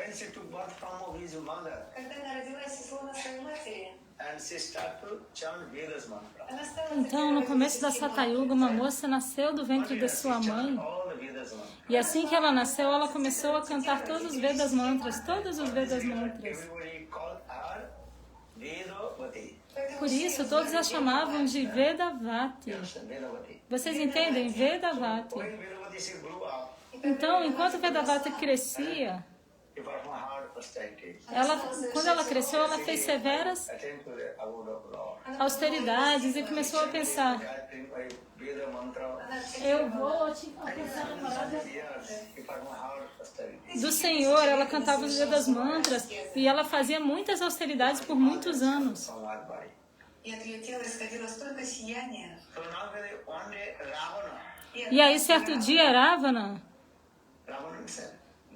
when she took birth from his mother, Когда она родилась из лона своей матери, and she started to chant Vedas mantra. она стала Então, no começo da Satha Yuga, uma moça nasceu do ventre de sua mãe. All the Vedas mantra. E assim que ela nasceu, ela começou a cantar todos os Vedas mantras, todos os Vedas mantras. Everybody called her Vedavati. Por isso, todos a chamavam de Vedavati. Vedavati. Vocês entendem? Vedavati. When Vedavati she grew up, Então, enquanto Vedavati crescia, she performed hard austerities. quando ela cresceu, ela fez severas Attend to the abode of Lord. austeridades e começou a pensar: Gayatri by Veda mantra. eu vou alcançar a morada Years, she performed hard austerities. do Senhor. Ela cantava os Vedas mantras e ela fazia muitas austeridades por muitos anos. From her body. и от ее тела исходило столько сияния. So now one day Ravana E aí, certo dia, Ravana, himself,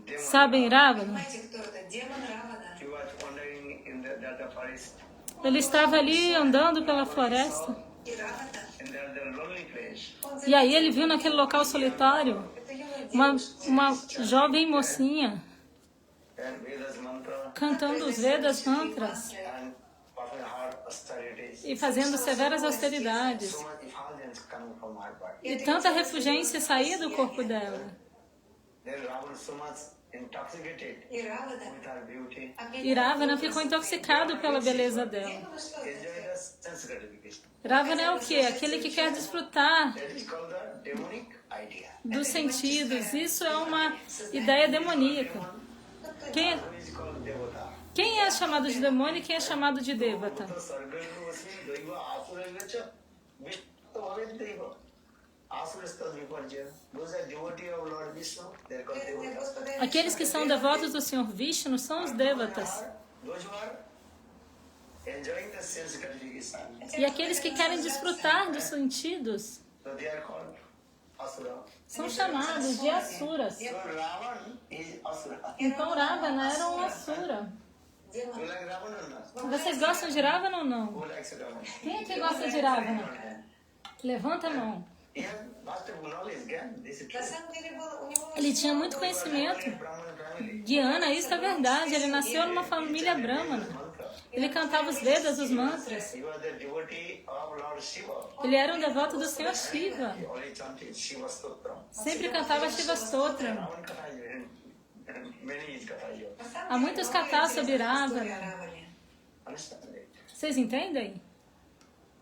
demon, sabem Ravana? Понимаете, кто это? Демон Равана. he was wandering in the forest, Ele estava ali andando pela floresta. И Равана, in the lonely place. он E aí ele viu naquele local solitário это юная uma jovem mocinha And Vedas mantra cantando os Vedas mantras and performing hard austerities. e fazendo severas austeridades. So much effulgence coming from her body. E tanta refulgência saía do corpo dela. Then Ravana so much intoxicated И Равана, with her beauty, E Ravana ficou intoxicado pela beleza dela. демону что это? enjoyed the sense gratification. Ravana é o quê? Aquele que quer desfrutar That is called the demonic idea. dos sentidos. Isso é uma ideia demoníaca. Quem Who is called Devata? quem é chamado de demônio e quem é chamado de Devata? So Sargarvasmi Daiva Asurayacha Vishnu Bhavet Daiva. Asurastha Viparja. Those are devotees of Lord Vishnu, they are called Преданные Devatas. Господа, Aqueles que são devotos do Senhor Vishnu são os Devatas. Those who are enjoying the sense gratification, E aqueles que querem desfrutar dos sentidos so they are called Asura. são chamados de Asuras. So Ravan is Asura. Então Ravana era um Asura. You like Ravan or not? Vocês gostam de Ravana ou não? Who likes Ravan? Quem aqui gosta de Ravana? Levanta a mão. He has vast knowledge, again. This is true. на самом деле было у него Ele tinha muito conhecimento. Brahman family. Guiana, isso é verdade. Ele nasceu numa família brahmana. Ele cantava os Vedas, os mantras. He was the devotee of Lord Shiva. Ele era um devoto do Senhor Shiva. He only chanted Shiva Stotram. Sempre cantava Shiva Stotram. Ravan Katha, many is Katha. на самом Há muitos kathas sobre история о Ravana. Раване. Understand it? Vocês entendem?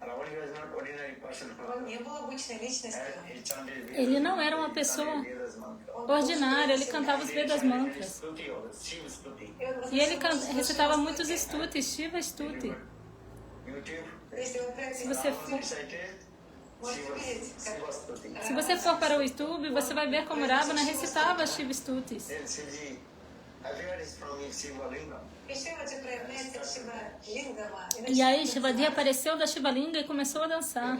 Ravan was not ordinary person. Он не был обычной личностью. He chanted Vedas. Ele não era uma pessoa Vedas mantra. ordinária. Ele cantava os Vedas mantras. Stuti of Shiva Stuti. И он E ele recitava muitos stutis, Shiva Stuti. YouTube. Если вы проект Se você for, Recited Shiva Stuti. se você for para o YouTube, você vai ver como Ravana recitava Shiva Stutis. Then Shivji appears from his Shiva Lingam. Шиваджи проявляется Шива Лингама. E aí Shivadi apareceu da Shivalinga e começou a dançar.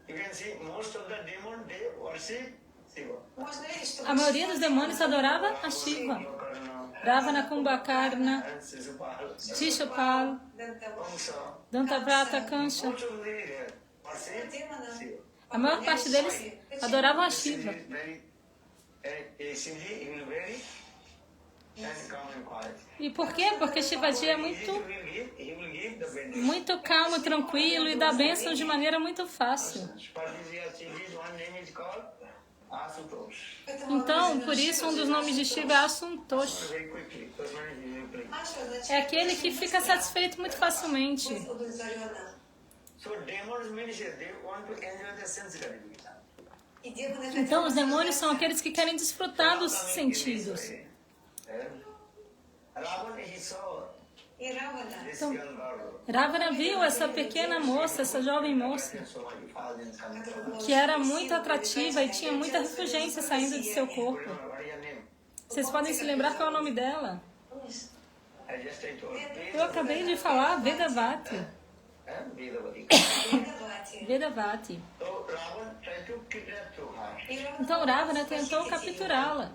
You can see most of the demon they worship Shiva. Можно видеть, что A maioria dos demônios adorava a Shiva. Karna, Ravana, Kumbhakarna, and Shishupal, Shishupal, Kamsa, Dantavrata, Kansha. most of the worship Shiva. A maior parte deles adoravam a Shiva. Shivji is very, Shivji he will very and calm and quiet. E por quê? Porque Shivaji é He will give the benediction. muito calmo, tranquilo e dá bênçãos de maneira muito fácil. Shivji's one name is called Asutosh. Então, por isso, um dos nomes de Shiva é Asuntosh. Very quickly, because one is very quick. Аша означает É aquele que fica satisfeito muito facilmente. быть удовлетворенным. So demons means they want to enjoy the sense gratification. И демоны хотят Então, os demônios são aqueles que querem desfrutar dos sentidos. Ravan he saw и Равана. this young girl. Ravana viu essa pequena moça, essa jovem moça, So much effulgence coming from her. que era muito atrativa e tinha muita refulgência saindo de seu corpo. What is your name? Vocês podem se lembrar qual é o nome dela? Помнишь? I just told you. Eu acabei de falar, Vedavati. Vedavati. Ведавати. Vedavati. So Ravan tried to kidnap to her. И Равана Então Ravana tentou capturá-la.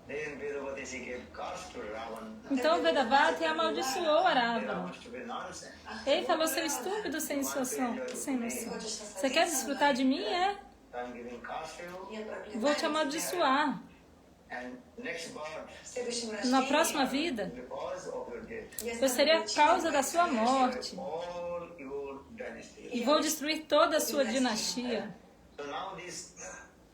Then Vedavati she gave curse to Ravan. Então Vedavati amaldiçoou a That Ravana. must be nonsense. Ele falou, seu estúpido, sem noção. Sem noção. Você quer desfrutar de mim? É? I'm giving curse to you. я проклинаю Vou te тебя. amaldiçoar. And next birth, В следующем Na рождении próxima vida, because of your death, я eu стану serei a причиной causa da sua твоей morte all your dynasty. e vou destruir toda a sua dinastia. So now this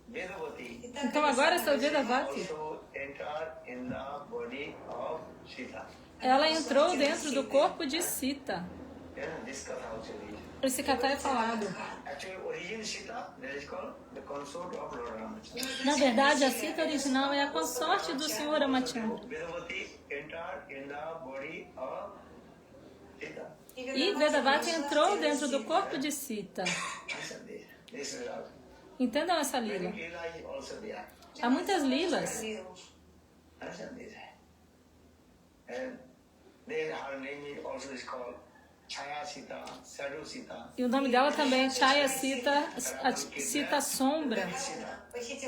Vedavati Итак, Então это agora самое essa Vedavati, also entered in the body of Sita. ela entrou dentro do corpo de Sita. Yeah, this katha also is. Esse kata é falado. Actually, origin Sita, that is called the consort of Lord Ramachandra. Na verdade, a Sita original é a consorte do Senhor Ramachandra. Vedavati entered in the body of Sita. E Vedavati entrou dentro do corpo de Sita. Understand this? This is also. Entendam essa lila. Lila is also there. Há muitas lilas. Understand this? And then her name is also is called Chaya Sita, Shadow Sita. E o nome dela também é Chaya Sita, a Sita Sombra.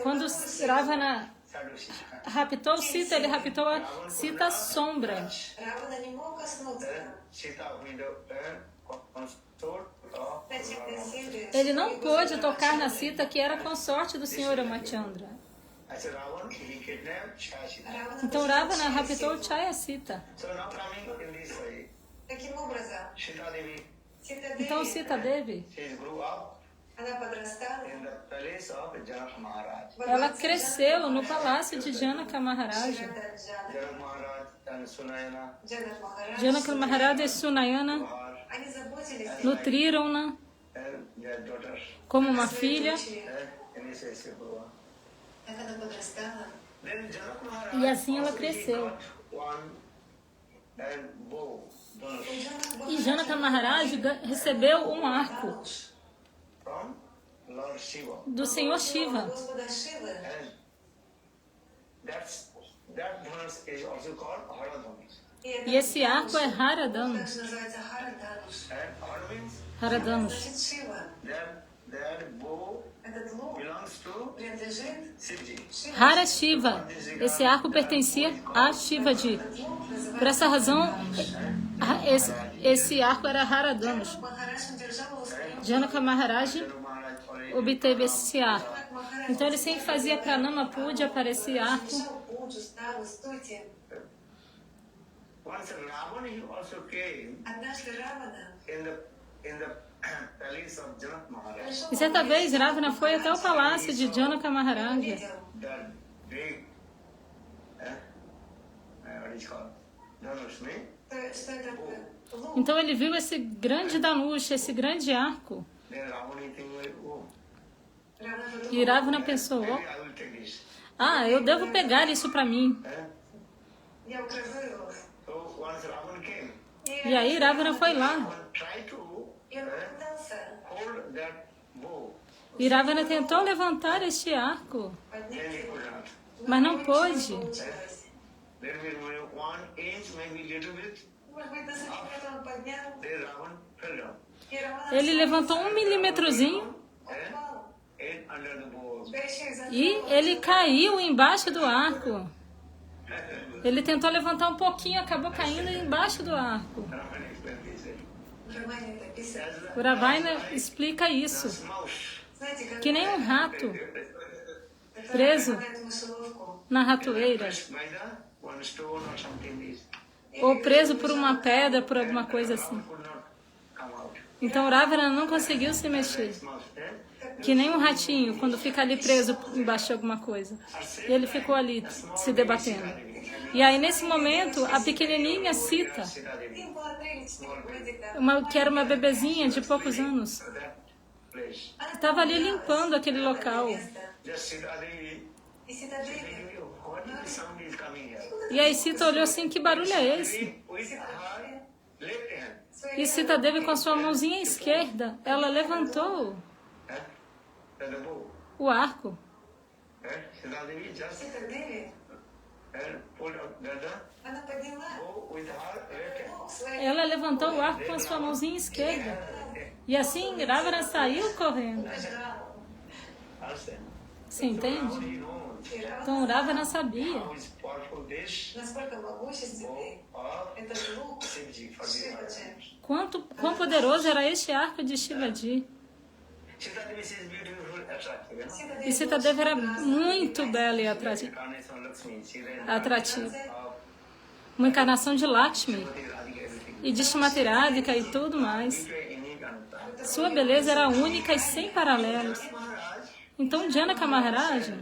Quando Ravana Shadow Sita. raptou Sita, ele raptou a Sita Sombra. Равана не мог коснуться. Sita with the consort of Ele não pôde tocar na Sita, que era consorte do Senhor Ramachandra. As a Ravan, he kidnapped Chaya Sita. Então Ravana raptou Chaya Sita. So now coming in this way, Таким образом, Sita Devi, Então Sita Devi, she grew up она подрастала. in the palace of Janak Maharaj. ela cresceu no palácio de Janaka Maharaja. Janak Maharaj and Sunayana, Джанат Махарадж. Janaka Maharaja e Sunayana Mahar, Они заботились nutriram-na and their daughters. como uma filha. And he says, Baba. как она подрастала. Then Janak Maharaj E assim ela also he cresceu. got one and bow, Dhanush, E Janaka Maharaj recebeu um arco from Lord Shiva. do Senhor Shiva. Господа Шивы. And that Dhanush is also called Haradhanush. E esse arco é Haradhanush. Также называется Харадануш. And Hara means Haradanush. Значит, Шива. that bow Этот лук belongs to принадлежит Shivji. Шиве. Hara Shiva. Esse arco pertencia a Shivaji. Этот лук называется Por essa razão, esse arco era Haradanush. Махарадж держал его в своем. Janaka Maharaj Janak Maharaj already obteve esse arco. Махарадж Então ele sempre fazia pranama puja para esse arco. решал пуджу, ставу, стути. once Ravan he also came Однажды Равана in the palace of Janak Maharaj. E certa vez Ravana foi até o palácio de Janaka Maharaja. увидел, That big, what is called? Dhanush, me? что это лук. Então ele viu esse grande Danush, esse grande arco. Then Ravan he think, oh, Равана E подумал, Ravana pensou, maybe I will take this. eu devo pegar isso para mim. я украду его. So once Ravan came, E aí Ravana foi lá. Ravan tried to И он попытался hold that bow. E Ravana tentou levantar este arco, поднять Then he его. could not. mas não Ничего не pôde. получилось. There will be 1 inch, maybe little bit. Может быть, на сантиметр он поднял, Then Ravan fell down. и Равана Ele levantou 1 milímetrozinho упал. And under the bow. Да еще и за e ele caiu embaixo do arco. Ele tentou levantar um pouquinho, acabou caindo embaixo do arco. Ravan explained this. В романе написано. O Ravana explica isso, Mouse. Знаете, как que nem um rato это preso напоминает мышеловку. na ratoeira, Pressed by the one stone or something. This ou preso por uma pedra, por alguma coisa assim. Ravan could not come out. Então Ravana não conseguiu se mexer, Mouse. que nem um ratinho quando fica ali preso embaixo de alguma coisa. E ele ficou ali se debatendo. E aí nesse momento a pequenininha Sita, Им было 3 или 4 годика. que era uma bebezinha de poucos anos, That place. estava ali limpando aquele local. Just sit there. И Ситадеви What is the sound is coming here? E aí Sita olhou assim, que barulho é esse? With her left hand. E Sita Devi com sua mãozinha esquerda, ela levantou The bow. o arco. Sita Devi just Ситадеви, pulled out the она подняла bow with her left hand. лук своей. Ela levantou o arco com a sua mãozinha esquerda. E assim Ravana saiu correndo. Understand? Você entende? How do you know И Равана Então Ravana sabia how is powerful this насколько могущественный bow of этот лук Shivji for the Шиваджи. quão poderoso era este arco de Shivaji. Sita Devi is beautiful, attractive. Sita E Devi Sitadevi era was muito bela e Incarnation Lakshmi. She is atrativa. of Uma encarnação de Lakshmi Radhika, everything. e de Shrimati Radhika e tudo mais. Unique and Sua beleza era única e sem paralelos. Maharaj, Então Janaka Maharaj,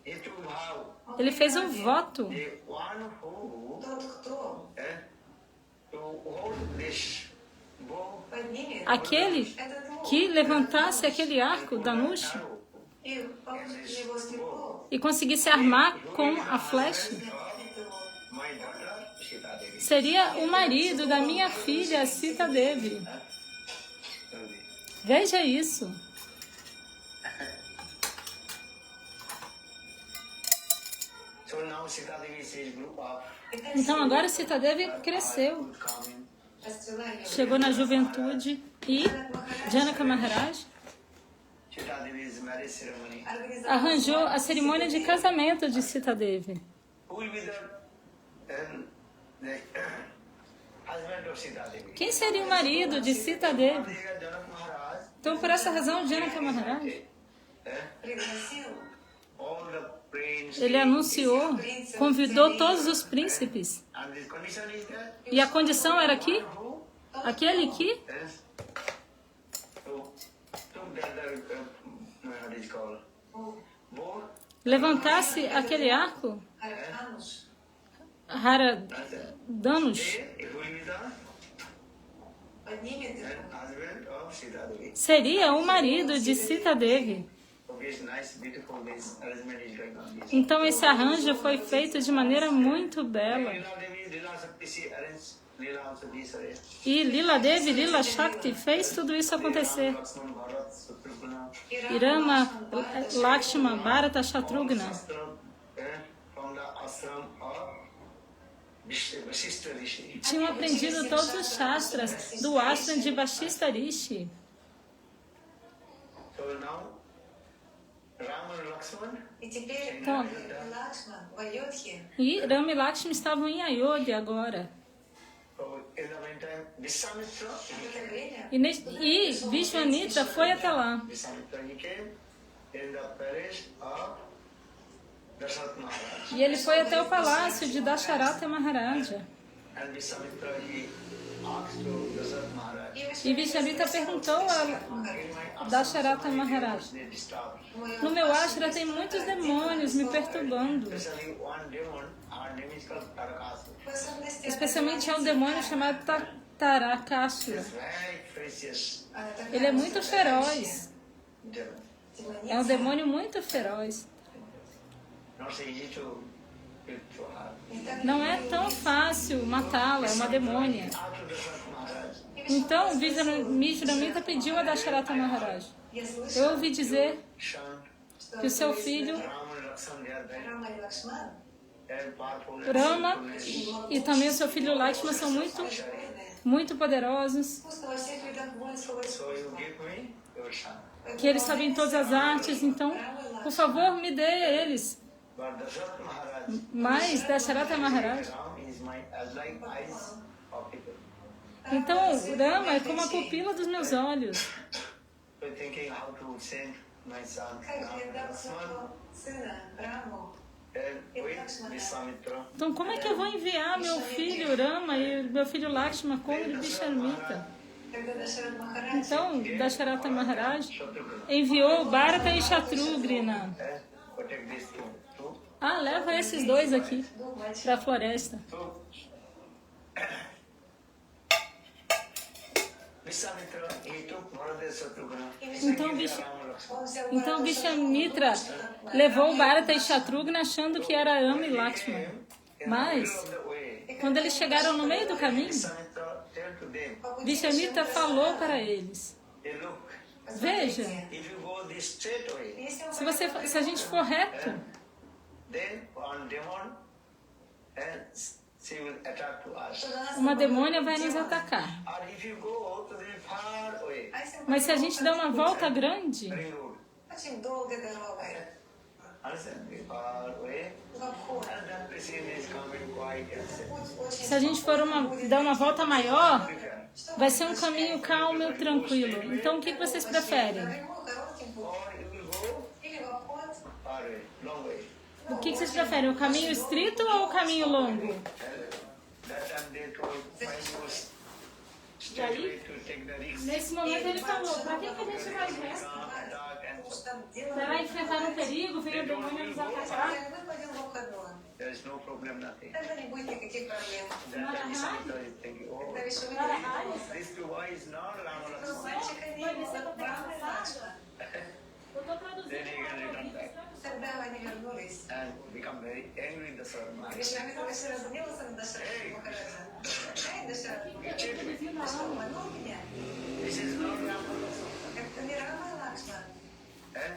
he took vow. ele fez um voto The one who тот, кто to hold this bow поднимет aquele этот лук que levantasse aquele arco da Nush и положит его стрелу, e conseguisse armar com a flecha, my daughter Sita Devi. seria o marido da minha filha Sita Devi. Veja isso. So now Sita Devi says group of Então agora Sita Devi cresceu, coming. расцвела ее. chegou na juventude e Janaka Maharaj Sita Devi's marriage ceremony. Организовал arranjou a cerimônia de casamento de Sita Devi. Who will be the husband of Sita Devi? Quem seria o marido de Sita Devi? Janak Maharaj Então por essa razão Janaka Maharaj, пригласил all the princes. ele anunciou, convidou todos os príncipes. And the condition is that E a condição era que who aquele que is to gather what is called bow. levantasse aquele arco, Хаrakануш, Hara Danush, It will be the поднимет его. husband of Sita Devi. seria o marido de Sita Devi. Okay, nice, beautiful. This arrangement is going on. Então esse arranjo foi feito de maneira muito bela. Leela Devi, Leela Shakti, she arranged Leela also this arranged. E Lila Devi, Lila Shakti fez tudo isso acontecer. Lakshman, Bharat, Shatrugna, И Rama, Lakshma, Bharata, Shatrugna. from the ashram of Vasishtha Rishi. Tinham aprendido todos os shastras do ashram de Vashista Rishi. So now, Ram and Lakshman, И теперь Então, Лакшман в Айодхе e Rama e Lakshmi estavam em Ayodhya agora. so in the meantime, Vishwamitra, в это время E Vishwanitra foi até lá. Vishwamitra, he came in the parish of Dasharat Maharaj. E ele foi até o palácio de Dasharatha Maharaja. And Vishwamitra, he asked to Dasharat Maharaj, E Vishwanitra perguntou a in my Dasharatha Maharaj: they disturb. no meu ashram tem muitos demônios me perturbando. Especially one demon, our name is called Tarakasura. в особенности Especialmente é um demônio chamado Tarakasura. It's very precious Ele é muito feroz. demon. É um demônio muito feroz. Not so easy to get to her. Não é tão fácil matá-la, é uma demônia. After Dasharat Maharaj, Então Vishwamitra pediu a Dasharatha Maharaj: Я слышала, eu ouvi dizer son, que o seu filho Ram and Lakshman, they are very, Рама и Лакшман very powerful. Rama e também o seu filho Lakshma são muito poderosos, Пусть во всех видах воинского So you give me your son. que eles sabem todas as artes, então, por favor, me dê eles. But Dasharat Maharaj, Mas Dasharatha Maharaj, Ram is my as like eyes of people. então Rama é como a pupila dos meus olhos. So thinking how to send my son Как Ram and передал Lakshman своего сына Раму, and with Vishwamitra. Então, como é que eu vou enviar meu filho Rama e meu filho Lakshma como de Vishwamitra? когда Дашарат Махарадж Então, Dasharatha Maharaj Shatrugna. enviou Bharata e Shatrughna. And protect these two. Ah, leva esses dois aqui двух мальчиков. para a floresta. So, Vishwamitra, he took Bharata and Shatrugna. Então, Vish- Ram and Lakshman. Он взял Então Бхарата Vishwamitra Шатрагна, levou Bharata e Shatrughna achando que era Rama e Lakshman. In the Mas, middle of the way, quando eles chegaram no meio do caminho, Vishwamitra tell to them, Vishwamitra falou para eles: hey, look, veja, if you go this straight way, Если он se a gente for reto, then one demon and she will attack to us. uma demônia vai nos atacar. Or if you go to the far way, А если он Mas se a gente der uma volta grande, ring road, очень долгая дорога, understand? The far way, в обход. and then the scene is coming quite and Путь очень se a gente for dar uma volta maior, different. vai ser um caminho calmo e tranquilo. Então, o que vocês preferem? прямой, короткий or you will go Или в обход. far way, long way. O que vocês preferem, o caminho estreito ou o caminho longo? That time they told five was E aí, straight way to take the risk. nesse momento ele falou, pra que que a gente vai reto? Dark and Потому что дело... Será enfrentar um perigo, vem o demônio nos atacar? Мы пойдем в обходной. there is no problem, nothing. Тогда не будет никаких проблем. That time Sita is thinking, oh, Это еще these two boys not Rama Но Lakshmana. мальчик они Брахма и Лакшман. Eu tô traduzindo Then he can return back Тогда они вернулись. and become very angry with the Sarma. Вишвамитра очень разгневался на Дашаратхи Махараджа. Эй, Дашаратхи, ты что, обманул меня? This is not Rama Lakshmana. Это не Рама и Лакшман. Eh?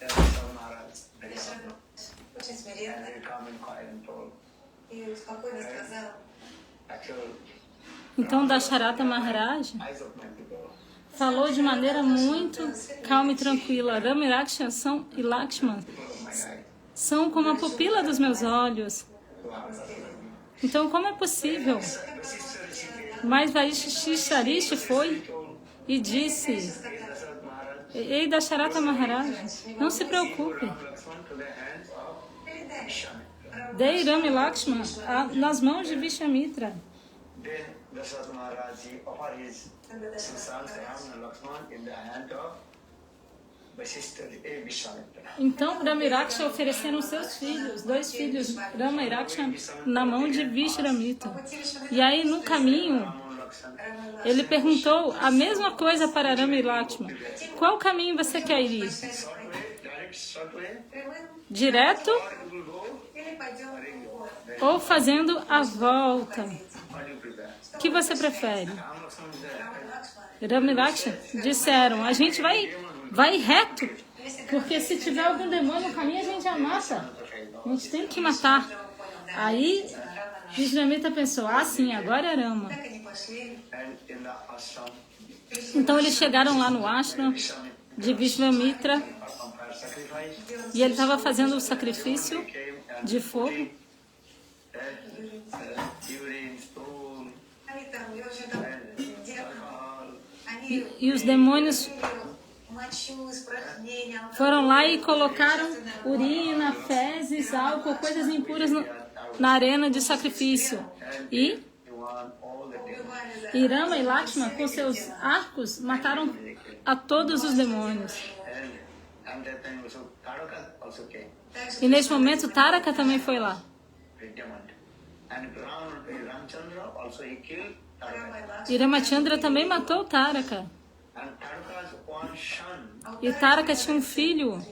Then Sarma Maharaj, very Дашаратхи humble, очень and смиренно very calm and quiet and told, и спокойно сказал, actually, Então, Dasharata Maharaj eyes of my people. falou de maneira muito calma e tranquila. Rama e Lakshman são como a pupila dos meus olhos. Então, como é possível? Mas Vaishisharishi foi e disse: Ei, Dasharata Maharaj, não se preocupe. Dei Rama e Lakshman nas mãos de Vishwamitra. Then Dasharatha Maharaj offered his sons Ram and Lakshman in the hand of Vishwamitra. Então, Rama e Raksha ofereceram seus filhos, 2 filhos, Rama e Raksha, na mão de Vishwamitra. E aí, no caminho, ele perguntou a mesma coisa para Rama e Lakshman. Qual caminho você quer ir? Short way, Direto or you will go, или пойдем в обход. ou fazendo a volta? or you prepare. O que você prefere? Ram Lakshman is there. Рама и Лакшман. Rama e Raksha disseram, a gente vai reto, porque se tiver algum demônio no caminho, a gente já mata. A gente tem que matar. Aí, Vishwamitra pensou, ah, sim, agora é Rama. Так они пошли. And in the ashram, Então, eles chegaram lá no ashram de Vishwamitra perform fire sacrifice. e ele estava fazendo o sacrifício Came and de fogo. urine, stool, Они там, я уже там, alcohol. они E os demônios мочу, испражнения, foram lá e colocaram urina, fezes, álcool, coisas impuras na arena de sacrifício. E You want all the demons. убивали, да. Rama e Lakshman, com seus arcos, mataram a todos os demônios. And that time also Taraka also came. Также E neste momento, Taraka também foi lá. With demon. And Ramchandra also he killed Рама и Taraka. Лакшман. E Ramachandra também matou Taraka. And Taraka's one son, E Taraka tinha um filho,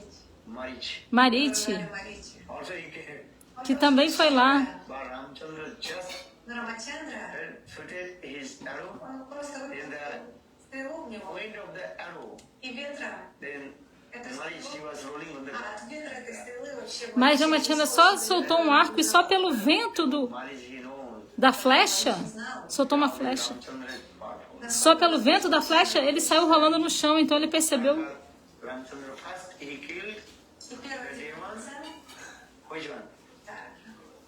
Marich, Mariti, Маричи. also he came. que também foi lá. But Ramchandra just Но Рамачандра, fitted his arrow он просто in the стрелу в него, point of the arrow. и ветром, Then Marich, he was rolling on the а ground. от ветра этой стрелы вообще... Mas Ramachandra só soltou um arco e só pelo vento Marich, he knows da flecha, soltou uma flecha. Ramchandra is powerful. Só pelo vento da flecha, ele saiu rolando no chão, então ele percebeu. Ramchandra first he killed И первый the demon. демон, Which one?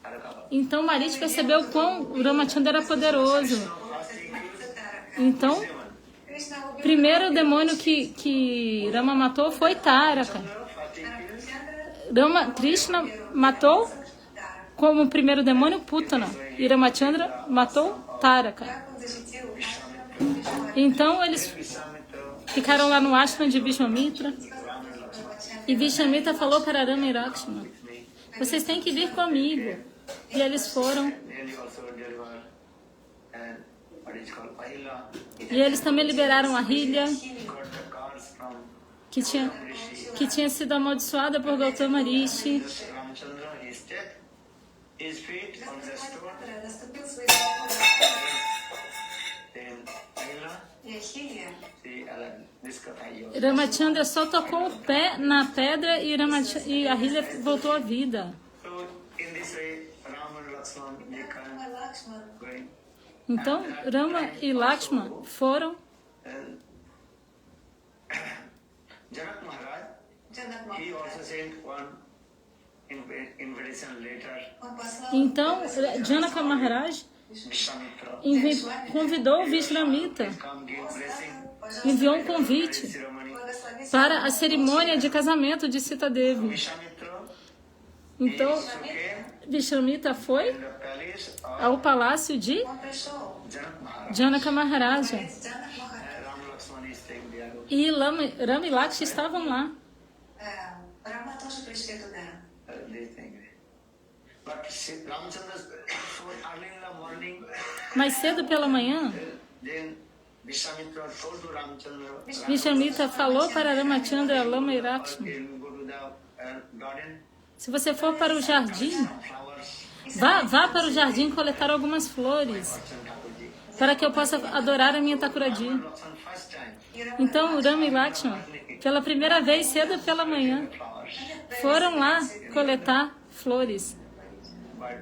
Taraka. Então Mariti percebeu quão o Ramachandra era poderoso. First he killed Então, demon. Кришна убил primeiro demônio que Rama matou foi Taraka. First he killed Krishna matou Тара. como primeiro demônio Putana. E Ramachandra matou Taraka. Как он защитил Então eles Vishwamitra, ficaram lá no ashram de Vishwamitra. Рамачандра. E Vishwamitra falou para Rama e Lakshman, vocês têm que vir comigo. E eles foram. nearly also delivered and what is called Ahila. E eles também liberaram a Hilya, Got the cars from que tinha sido amaldiçoada por Gautama Rishi. Ramchandra, his death, his feet on the stone, Рамачандра наступил своей ногой then Ahila, и Ахилия. see this katha Ramachandra só tocou o pé na pedra e a Hilya voltou à vida. So in this way, Ram and Lakshman, they Рама can и Лакшман. going Então Rama e Lakshman foram. and Janak Maharaj, Джанак he Махарадж. also sent one invitation letter, Он послал Então Janaka Maharaj Vishwamitra, convidou Vishwamitra, come give blessing, enviou um convite ceremony, благословение para a cerimônia de casamento de Sita Devi. Vishwamitra Então, came Vishwamitra foi in the palace of ao palácio de Он пришел. Janak Maharaj. Janaka Maharaja. Джанак Махарадж. Ram Lakshmana is staying there. E Rama e Lakshmi estavam lá. Рама тоже пришли туда. They think. But Ramchandra, so early in the morning, Mais cedo pela manhã, then Vishwamitra told to Ramchandra, Vishwamitra falou para Ramachandra, Lama e Lakshmi: "You go to the garden, se você for para o jardim, flowers, vá para o jardim coletar algumas flores, Thakurji." para que eu possa adorar a minha Thakuradi. Lakshmana first time, Então, Rama e Lakshmi, pela primeira vez, cedo pela manhã, flowers. foram lá coletar flores But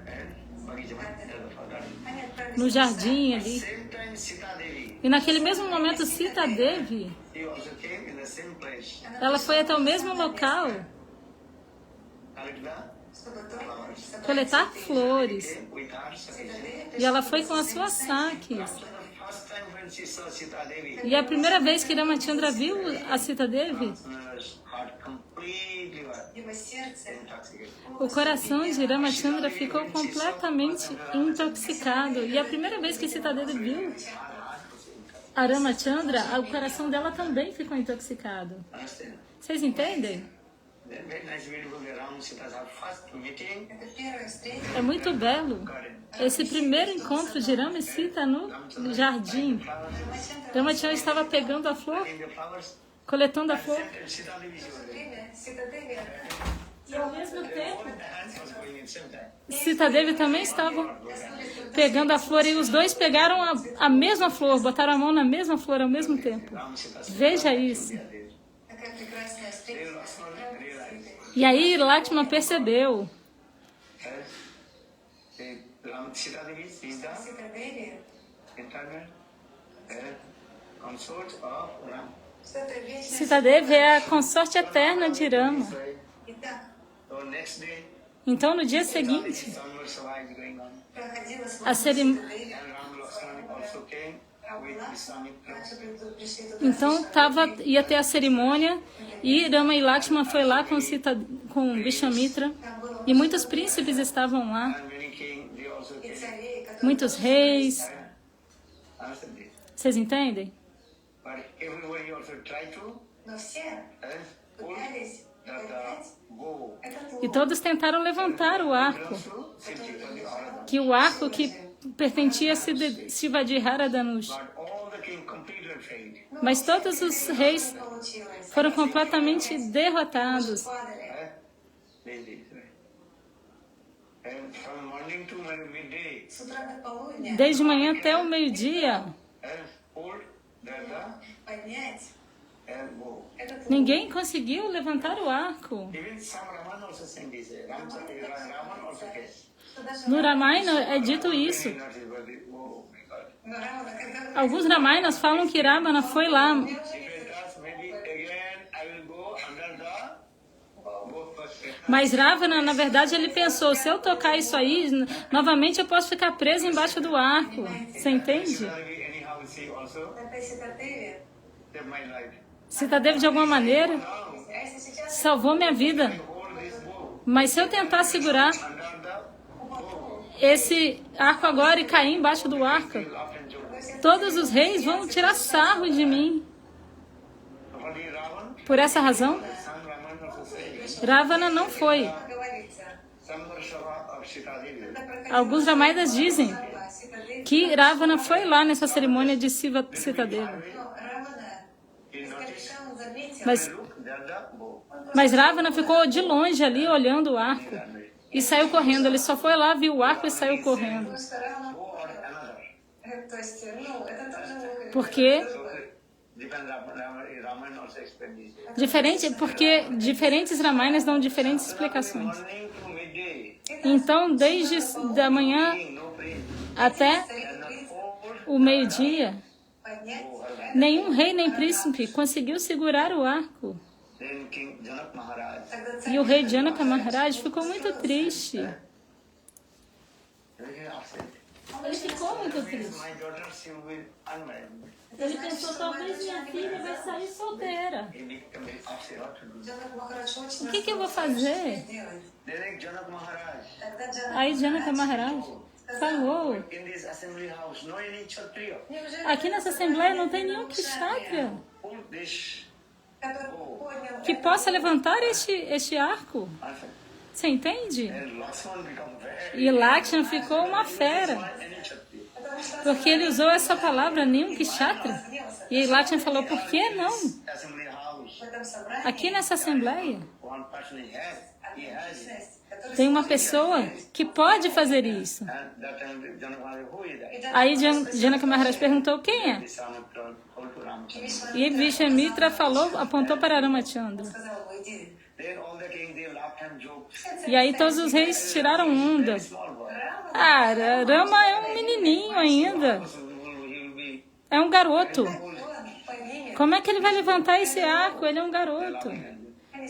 Bhagavad Они отправились no jardim ali. same time Sita Devi, E naquele mesmo momento, Sita Devi, he also came in the same place. ela foi até o mesmo local Collect the чтобы тоже coletar flores. came with her Sakhi. E ela foi com as suas saques. Ramchandra first time when she saw Sita Devi, E a primeira vez que Ramachandra viu a Sita Devi, Ramchandra's heart completely was его сердце intoxicated. o coração de Ramachandra ficou completamente intoxicado. E a primeira vez que Sita Devi viu a Ramachandra, o coração dela também ficou intoxicado. Understand? Vocês entendem? Then very nice, beautiful Ram Sita's our first meeting. это первая встреча. É muito belo Garden. esse primeiro encontro de Rama e Sita no jardim. Ramachandra estava pegando a flor, In the flowers, coletando a flor. and Sita Devi was there. Время Сита Деви E ao mesmo tempo, The hands was going in same time. Sita Devi também estava pegando a flor e os dois pegaram a mesma flor, botaram a mão na mesma flor ao mesmo tempo. Ram Sita's Veja isso. такая прекрасная встреча. E aí Lakshmana percebeu. Ram Sita Devi is the Сита Деви eternal consort of Ram. что это вечная. Sita Devi é a consorte eterna de Rama. Итак, So next day, Então no dia seguinte, Samvar Sabha is going on. проходила a свадьба cerim... Сита Деви. And Ram Lakshmana also came with Vishwamitra. Также пришли туда. Então ia ter a cerimônia e Rama e Lakshmana foi lá com Vishwamitra e muitos príncipes estavam lá, And many king, they also И came. царей, которые muitos reis. Understand this? Vocês entendem? But everybody also tried to Но все pull пытались that поднять bow. этот E лук. todos tentaram levantar o arco, So, Siddhi for the Aradhana. que o arco que pertencia a Shivaji Haradanush. But all the king completely failed. Mas todos os reis Не получилось. foram completamente derrotados. Падали. They did, right? And from morning to midday, С утра до полудня Desde manhã até o meio-dia, and pulled that поднять and bow. этот лук. ninguém conseguiu levantar o arco. Even some Raman also saying this. Raman also came. Что даже No Ramayana é dito isso. Not his body. Oh my God. Рамана, когда Alguns Ramayanas falam que Ravana foi lá, If it does, maybe again I will go under the bow first. mas Ravana, na verdade, ele pensou, se eu tocar isso aí, novamente eu posso ficar preso embaixo do arco. Você entende? Anyhow, see also такая Сита Деви, save my life. Sita Devi, de alguma maneira, Now, а если сейчас salvou minha vida. hold this bow Mas se eu tentar segurar under the bow, esse arco agora e cair embaixo do arco, you'll often joke. todos os reis vão tirar sarro de mim. Only Ravan, Por essa razão, son Raman also saying, Ravana não foi. говорится, Samvarsava of Sita Devi. когда проходила Alguns Ramayanas dizem свадьба Сита Деви, que Ravana foi lá nessa cerimônia de Sita Devi. но Рамана, когда он заметил, Mas, Look, there the bow. mas Ravana ficou de longe ali olhando o arco e saiu correndo. Ele só foi lá, viu o arco e saiu correndo. потому что Рамана, Bow or another. то есть, ну, это тоже лук. Porque So, depends Raman also explained this. diferente, porque diferentes Ramayanas dão diferentes explicações. Morning to midday, Então, desde da manhã no prince, até and the hold o meio-dia, Поднять, nenhum rei nem príncipe conseguiu segurar o arco. then King Janak Maharaj. тогда E o rei Janaka Maharaj ficou muito triste. Very upset. Ele ficou muito triste. My daughter, she will be unmarried. Ele pensou, talvez minha filha vai sair solteira. He became upset what to do. Джанак Махарадж очень O que eu vou настойчив, что fazer? делать? Then Janak Maharaj, Тогда Джанак Aí Janaka Махарадж Maharaj falou, in this assembly house, no any Kshatriya. Неужели aqui nessa assembleia não tem nenhum Kshatriya Pull this. который поднял que possa levantar este arco. Answer. Você entende? And Lakshman become very. E Lakshman ficou uma fera, Any Kshatriya. потому что porque ele usou essa palavra, nenhum Kshatriya. разгневался. E Lakshman falou, por que não? Assembly house. В этом собрании Aqui nessa assembleia One person he has it. личность, которая tem uma pessoa que pode fazer isso. And that time Janak Maharaj, who is that? Aí Janaka Maharaj perguntou quem é. This Ramachandra, told to Ramachandra. E Vishwamitra falou, apontou para Ramachandra. сказал, уйди. Then all the king they laughed and joked. E aí todos os reis tiraram onda. Small boy. Ah, Rama é um menininho ainda. So he will be É um garoto. Он поднимет. Como é que ele vai levantar esse arco? Ele é um garoto.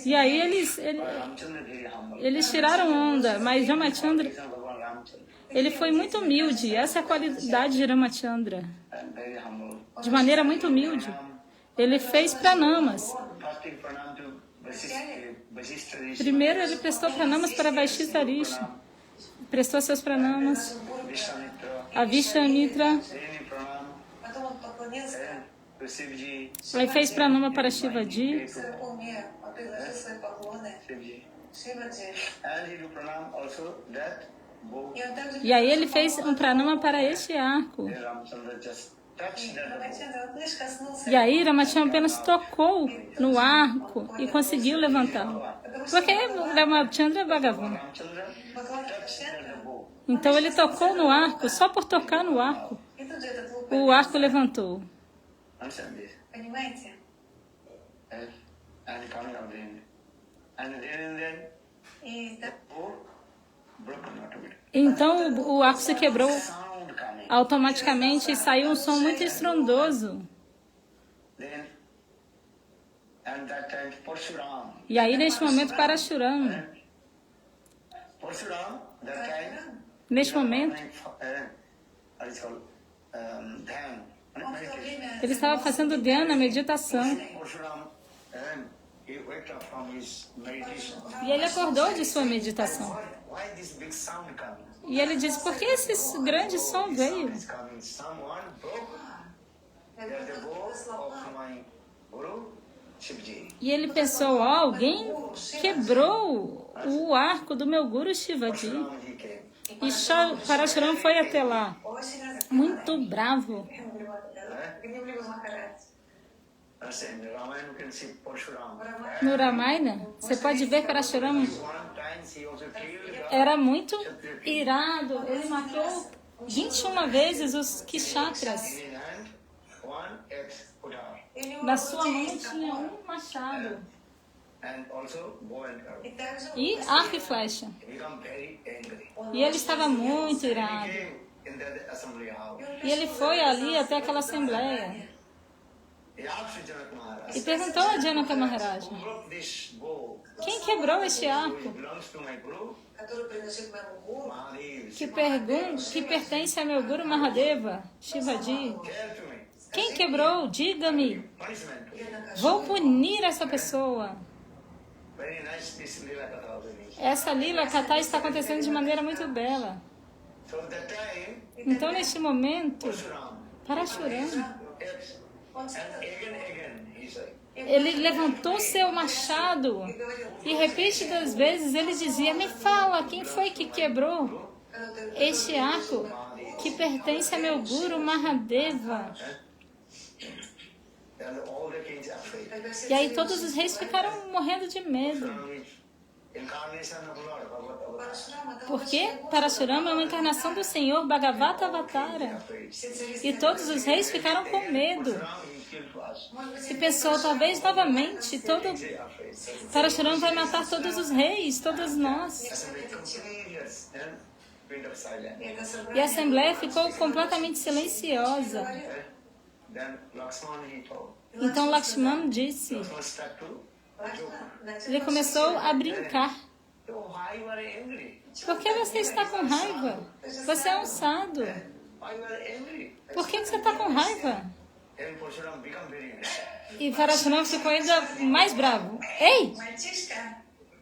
E aí Ramachandra very humble. eles tiraram onda, mas Ramachandra, Bhagavan Ramachandra ele foi muito humilde. Essa é a qualidade de Ramachandra. and very humble. De maneira muito humilde. Ele fez pranamas. First he pranam to Vasishtha Rishi. Primeiro ele prestou pranamas para Vaishistha Rishi. Prestou seus pranamas Vishwamitra. a Vishwamitra. Then he pranam Потом он поклонился to Shivji. Aí fez pranama para Shivaji. в своем уме, предложил свои поклоны Shivji. Шиваджи. And he do pranam also that bow. И он также E aí ele fez um pranama para este arco. Then Ramachandra just touched that bow. Рамачандра, вот лишь коснулся E aí Ramachandra apenas tocou no arco e conseguiu levantá-lo. Porque Ramachandra é Bhagavan. Ramachandra touched that bow. Então ele tocou no arco, só por tocar no arco, И тут же этот лук o arco levantou. Understand this? понимаете? And coming out then. And then И так bow broken automatically. Então o arco se quebrou Sound coming. automaticamente e saiu um som muito estrondoso. Then and that time Parshuram. E aí neste momento Parashurama, Parshuram, that time. neste momento, What is called Dhyan. он в то время ele estava fazendo dhyana, meditação. Parshuram, he waked up from his meditation. E ele acordou de sua meditação. Why this big sound coming? E ele disse, por que esse grande som veio? It's coming. Someone broke the bow of my Guru Shivji. E ele pensou, ó, alguém quebrou o arco do meu Guru Shivaji. Parshuram, he came. E Parashuram foi até lá, очень разгневался. muito bravo. Гневливый Махарадж. In the Ramayana, you can see Parshuram. No Ramayana, você pode ver Parashuram One time he also killed era muito irado. Ele matou 21 vezes os Kshatras. in his hand one axe Udar И у него Na в sua руке mão есть tinha топор. machado and also bow and arrow. И также e arco e flecha. He became very angry. E ele estava muito He irado. came in the assembly house. E ele foi ali até aquela assembleia He asked Janak Maharaj, e perguntou a Janaka Maharaj, who broke this bow? quem quebrou este Which arco belongs to my Guru, который принадлежит моему гуру, Mahadev. que pertence a meu Guru Mahadeva, Shivaji? Tell to me. Quem quebrou? Diga-me. Punishment. я накажу. Vou punir essa pessoa. Very nice this Leela Katha finished. Essa Lila Katha está acontecendo de maneira muito bela. So that time, Então, neste momento, Parshuram, Parashurama, yes, Он and сказал, again, he said, ele levantou seu machado e repetidas vezes ele dizia, me fala, quem foi que quebrou este arco que pertence a meu Guru Mahadeva? and all the kings are afraid. тогда все E aí цари todos os reis ficaram morrendo de medo. Parshuram is incarnation of Lord Bhagavad Парашурама, это Porque вообще Parashurama é uma encarnação do Senhor Bhagavata Avatara. afraid. все цари E todos os reis ficaram com medo. Parshuram is killed to us. Может быть, E pensou, talvez novamente, todo They are afraid. Parashurama vai matar todos os reis, todos nós. Assembly took 3 years, then wind of silence. это E a собрание assembleia ficou completamente silenciosa. Then Lakshman he told. Então Lakshman disse, Lakshman start to joke. ele começou a brincar. So why you are angry? Por que você está com raiva? Você é um sado. Why you are angry? Por que você está com raiva? Then Parashuram become very angry. E Parashuram ficou ainda mais bravo. Ei, Мальчишка,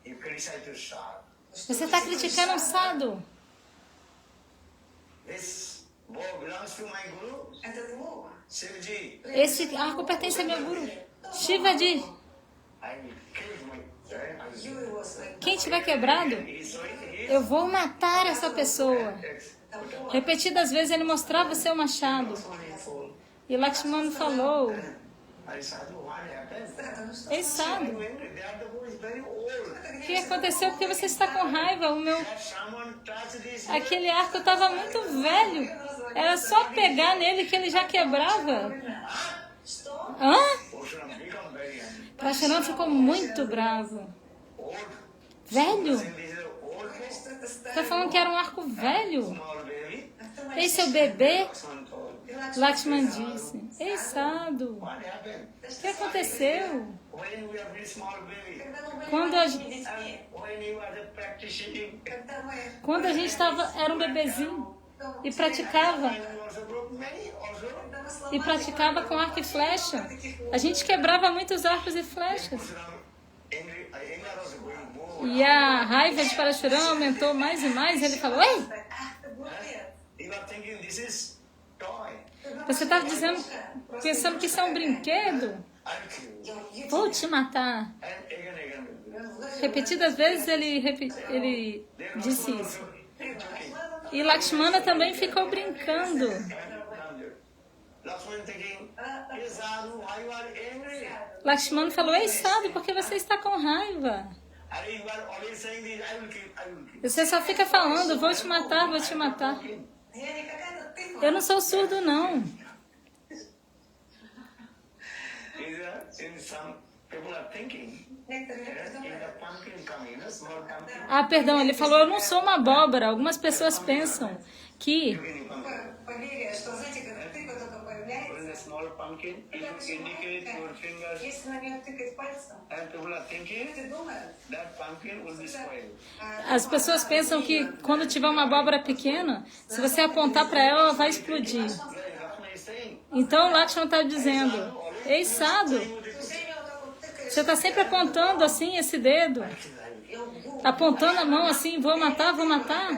You criticize your star. você está criticando um sado. This bow belongs to my guru, этот лук, Shivji. Esse arco pertence ao meu guru. Shivaji, I will kill my бью его своим quem tiver quebrado, He eu vou matar essa pessoa. топором. Repetidas vezes ele mostrava seu machado. E Lakshmana falou, I sadhu, what happened? Да, ну что? ei sado, You angry? That the bow is very old. o que aconteceu? Porque você está com raiva? That someone touched this. Aquele arco estava muito velho. Era só pegar nele que ele já quebrava. Что? Hã? Parashuram become very angry. Parashuram ficou muito bravo. Old. Velho? Saying this is an old bow. Что это Está старый? falando que era um arco velho? Small baby. Esse é o bebê? Someone told. Lakshman disse. Ei, sado, What happened? o que aconteceu? When we are very small baby. Когда мы были Quando a, маленькими детьми, When you are practicing. когда мы quando a gente era um bebezinho e praticava, And you also broke many also. когда мы e сломали praticava com arco e flecha, a gente quebrava muitos arcos e flechas. Parashuram angry. Anger was going more. E a raiva de Parashuram aumentou mais e mais. Ele falou, ei, ах, ты глупец. You are thinking this is toy. você está dizendo, pensando que isso é um brinquedo? I will kill you. Я Vou te matar. And again. Repetidas vezes ele disse isso. E Lakshmana também ficou brincando. Lakshman thinking, yes, Sadhu, why you are angry? Lakshmana falou, ei, sado, por que você está com raiva? And you are always saying this, I will kill, I will kill. Você só fica falando, vou te matar, vou te matar. Я не какая-то ты. Eu não sou surdo, não. In some people are thinking, Некоторые люди in думают, the pumpkin coming, a small pumpkin, Ah, perdão, ele falou, eu não sou uma abóbora. Algumas pessoas pensam que поверье, что, знаете, когда тыква только in появляется, a small pumpkin, you indicate your fingers, если на нее тыкать пальцем, and people are thinking люди думают, that pumpkin will be spoiled. as pessoas pensam que quando tiver uma abóbora pequena, se você apontar para ela, ela vai explodir. Yeah, Lakshman is saying, Então Lakshmana está dizendo, ei, sado, все время вот так вот тыкаешь, você está sempre apontando assim esse dedo, и убью. apontando a mão assim, vou matar, vou matar.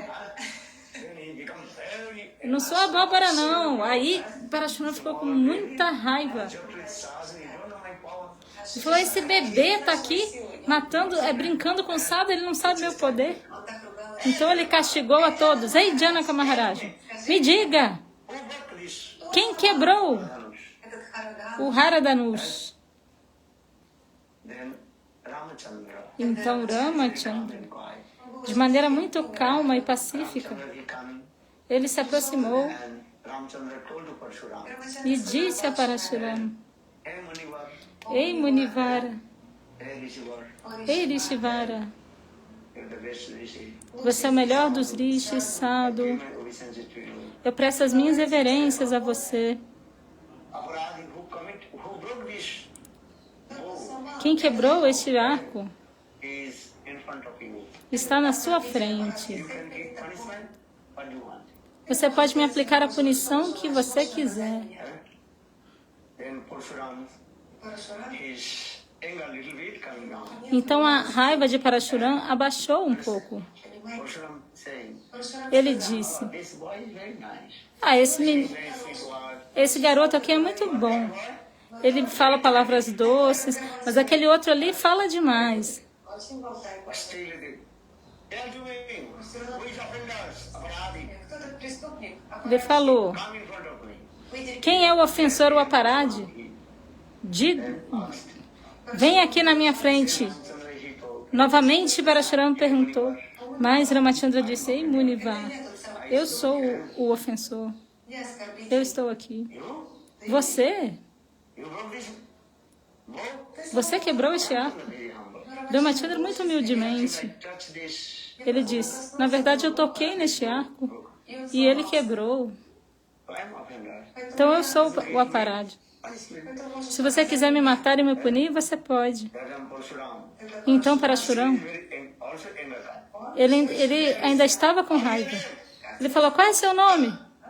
then he becomes very Eu não sou abóbora, não. Aí Parashuram ficou com muita raiva. Sadhu, you don't know my power. Ele falou, esse bebê tá aqui matando, brincando com o sado, ele não sabe meu poder. Он так ругал. Então ele castigou a todos. Ei, Janaka Maharaj, me diga, Who broke this? quem quebrou Этот Харадан, o Haradanush? Then Ramachandra, Então Ramachandra, then quiet. de maneira muito calma e pacífica, Ramachandra he coming, ele se aproximou and Ramachandra told to Parshuram, e disse a Parashuram, Hey Munivar, ei Munivara, hey Rishivar, ei Rishivara, you're the best Rishi. você é o melhor dos rishis, sado. Give my obeisances to you. Eu presto as minhas reverências a você. Aparadi who broke this bow Quem quebrou este arco is in front of you. está na sua frente. You can give punishment what you want. Você pode me aplicar a punição que você quiser. Then Parshuram, his anger a little bit coming down. Então a raiva de Parashuram abaixou um pouco. Parshuram saying, Ele disse, this boy is very nice. ah, Very sweet word. esse garoto aqui é muito bom. Ele fala palavras doces, mas aquele outro ali fala demais. очень болтает. Still it is. Tell to me, who is offenders? Aparadi. Кто-то преступник, а Ele falou, Come in front of me. выйди, quem é o ofensor, o aparade? Vem aqui na minha frente. Ramachandra he told, Novamente Parashuram perguntou, mas Ramachandra disse, ei Munivar, eu sou o ofensor. я оскорбитель. Eu estou aqui. you? Você? You broke this bow? Você quebrou este arco? Very humble. Ramachandra muito humildemente. I touch this. Ele disse, na verdade eu toquei neste arco e ele quebrou. I'm offender. Então eu sou o aparade. Punishment. Se você quiser me matar e me punir, você pode. Then Parshuram, Então Parashuram very also in the car. Ele ainda estava com raiva. Ele falou, qual é seu nome?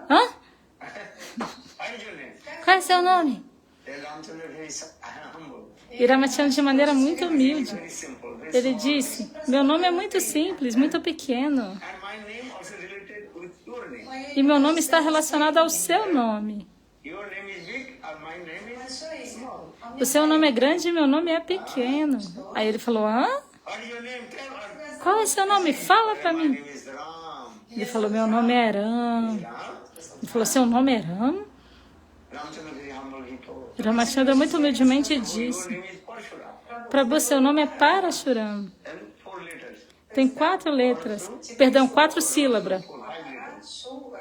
Hã? What is your name? Qual é seu nome? Then Ramchandra very humble. E Ramachandra, de maneira muito humilde, Very simple. Very ele small. disse, meu nome é muito simples, muito pequeno. And my name also related with your name. E meu nome está relacionado ao seu nome. Your name is big and my name is small. O seu nome é grande e meu nome é pequeno. Aí ele falou, hã? What is your name? Tell us. Qual é seu nome? Fala pra My mim. name is Ram. Ele falou, meu nome é Ram. Ram? Ele falou, seu nome é Ram? Ramchandra very humble, he told. Ramachandra muito humildemente Your disse, name is Parshuram. Prabhu, seu nome é Parashuram. And 4 letters. Tem 4 letras. Perdão, 4 sílabas. 5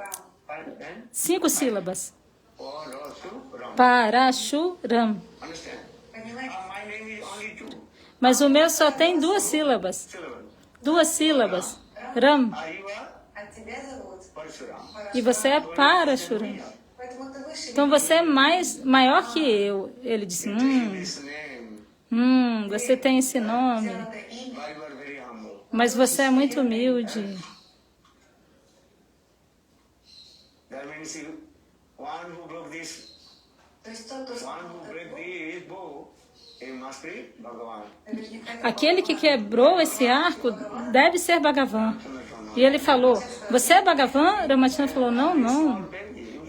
letters. 5 sílabas. Parashuram. Parashuram. Understand? Понимаете? My name is only 2 Mas o meu só tem 2 sílabas. syllables. 2 sílabas. Ram. Ayuva А тебя зовут? Parshuram. E você é Parashuram. Поэтому ты выше Então você é maior que eu. Ele disse, This name, você tem esse nome. это имя. but you are very humble. Mas você é muito humilde. That means you, one who broke this, То есть тот, кто one who break this bow, he must be Bhagavan. наверняка Aquele que quebrou esse arco deve ser Bhagavan. E ele falou, você é Bhagavan? Ramachandra falou, não, não.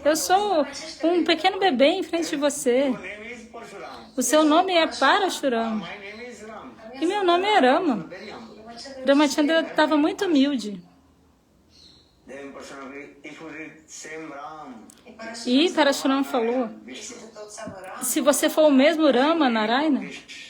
Eu sou um pequeno bebê em frente de você. Your name is Parshuram. O seu nome é Parashuram. My name is Ram. E meu nome é Rama. Very humble. Ramachandra estava muito humilde. Then Parshuram, if you read same Ram, E Parashuram falou, если ты тот самый Рам, se você for o mesmo Rama, Narayana,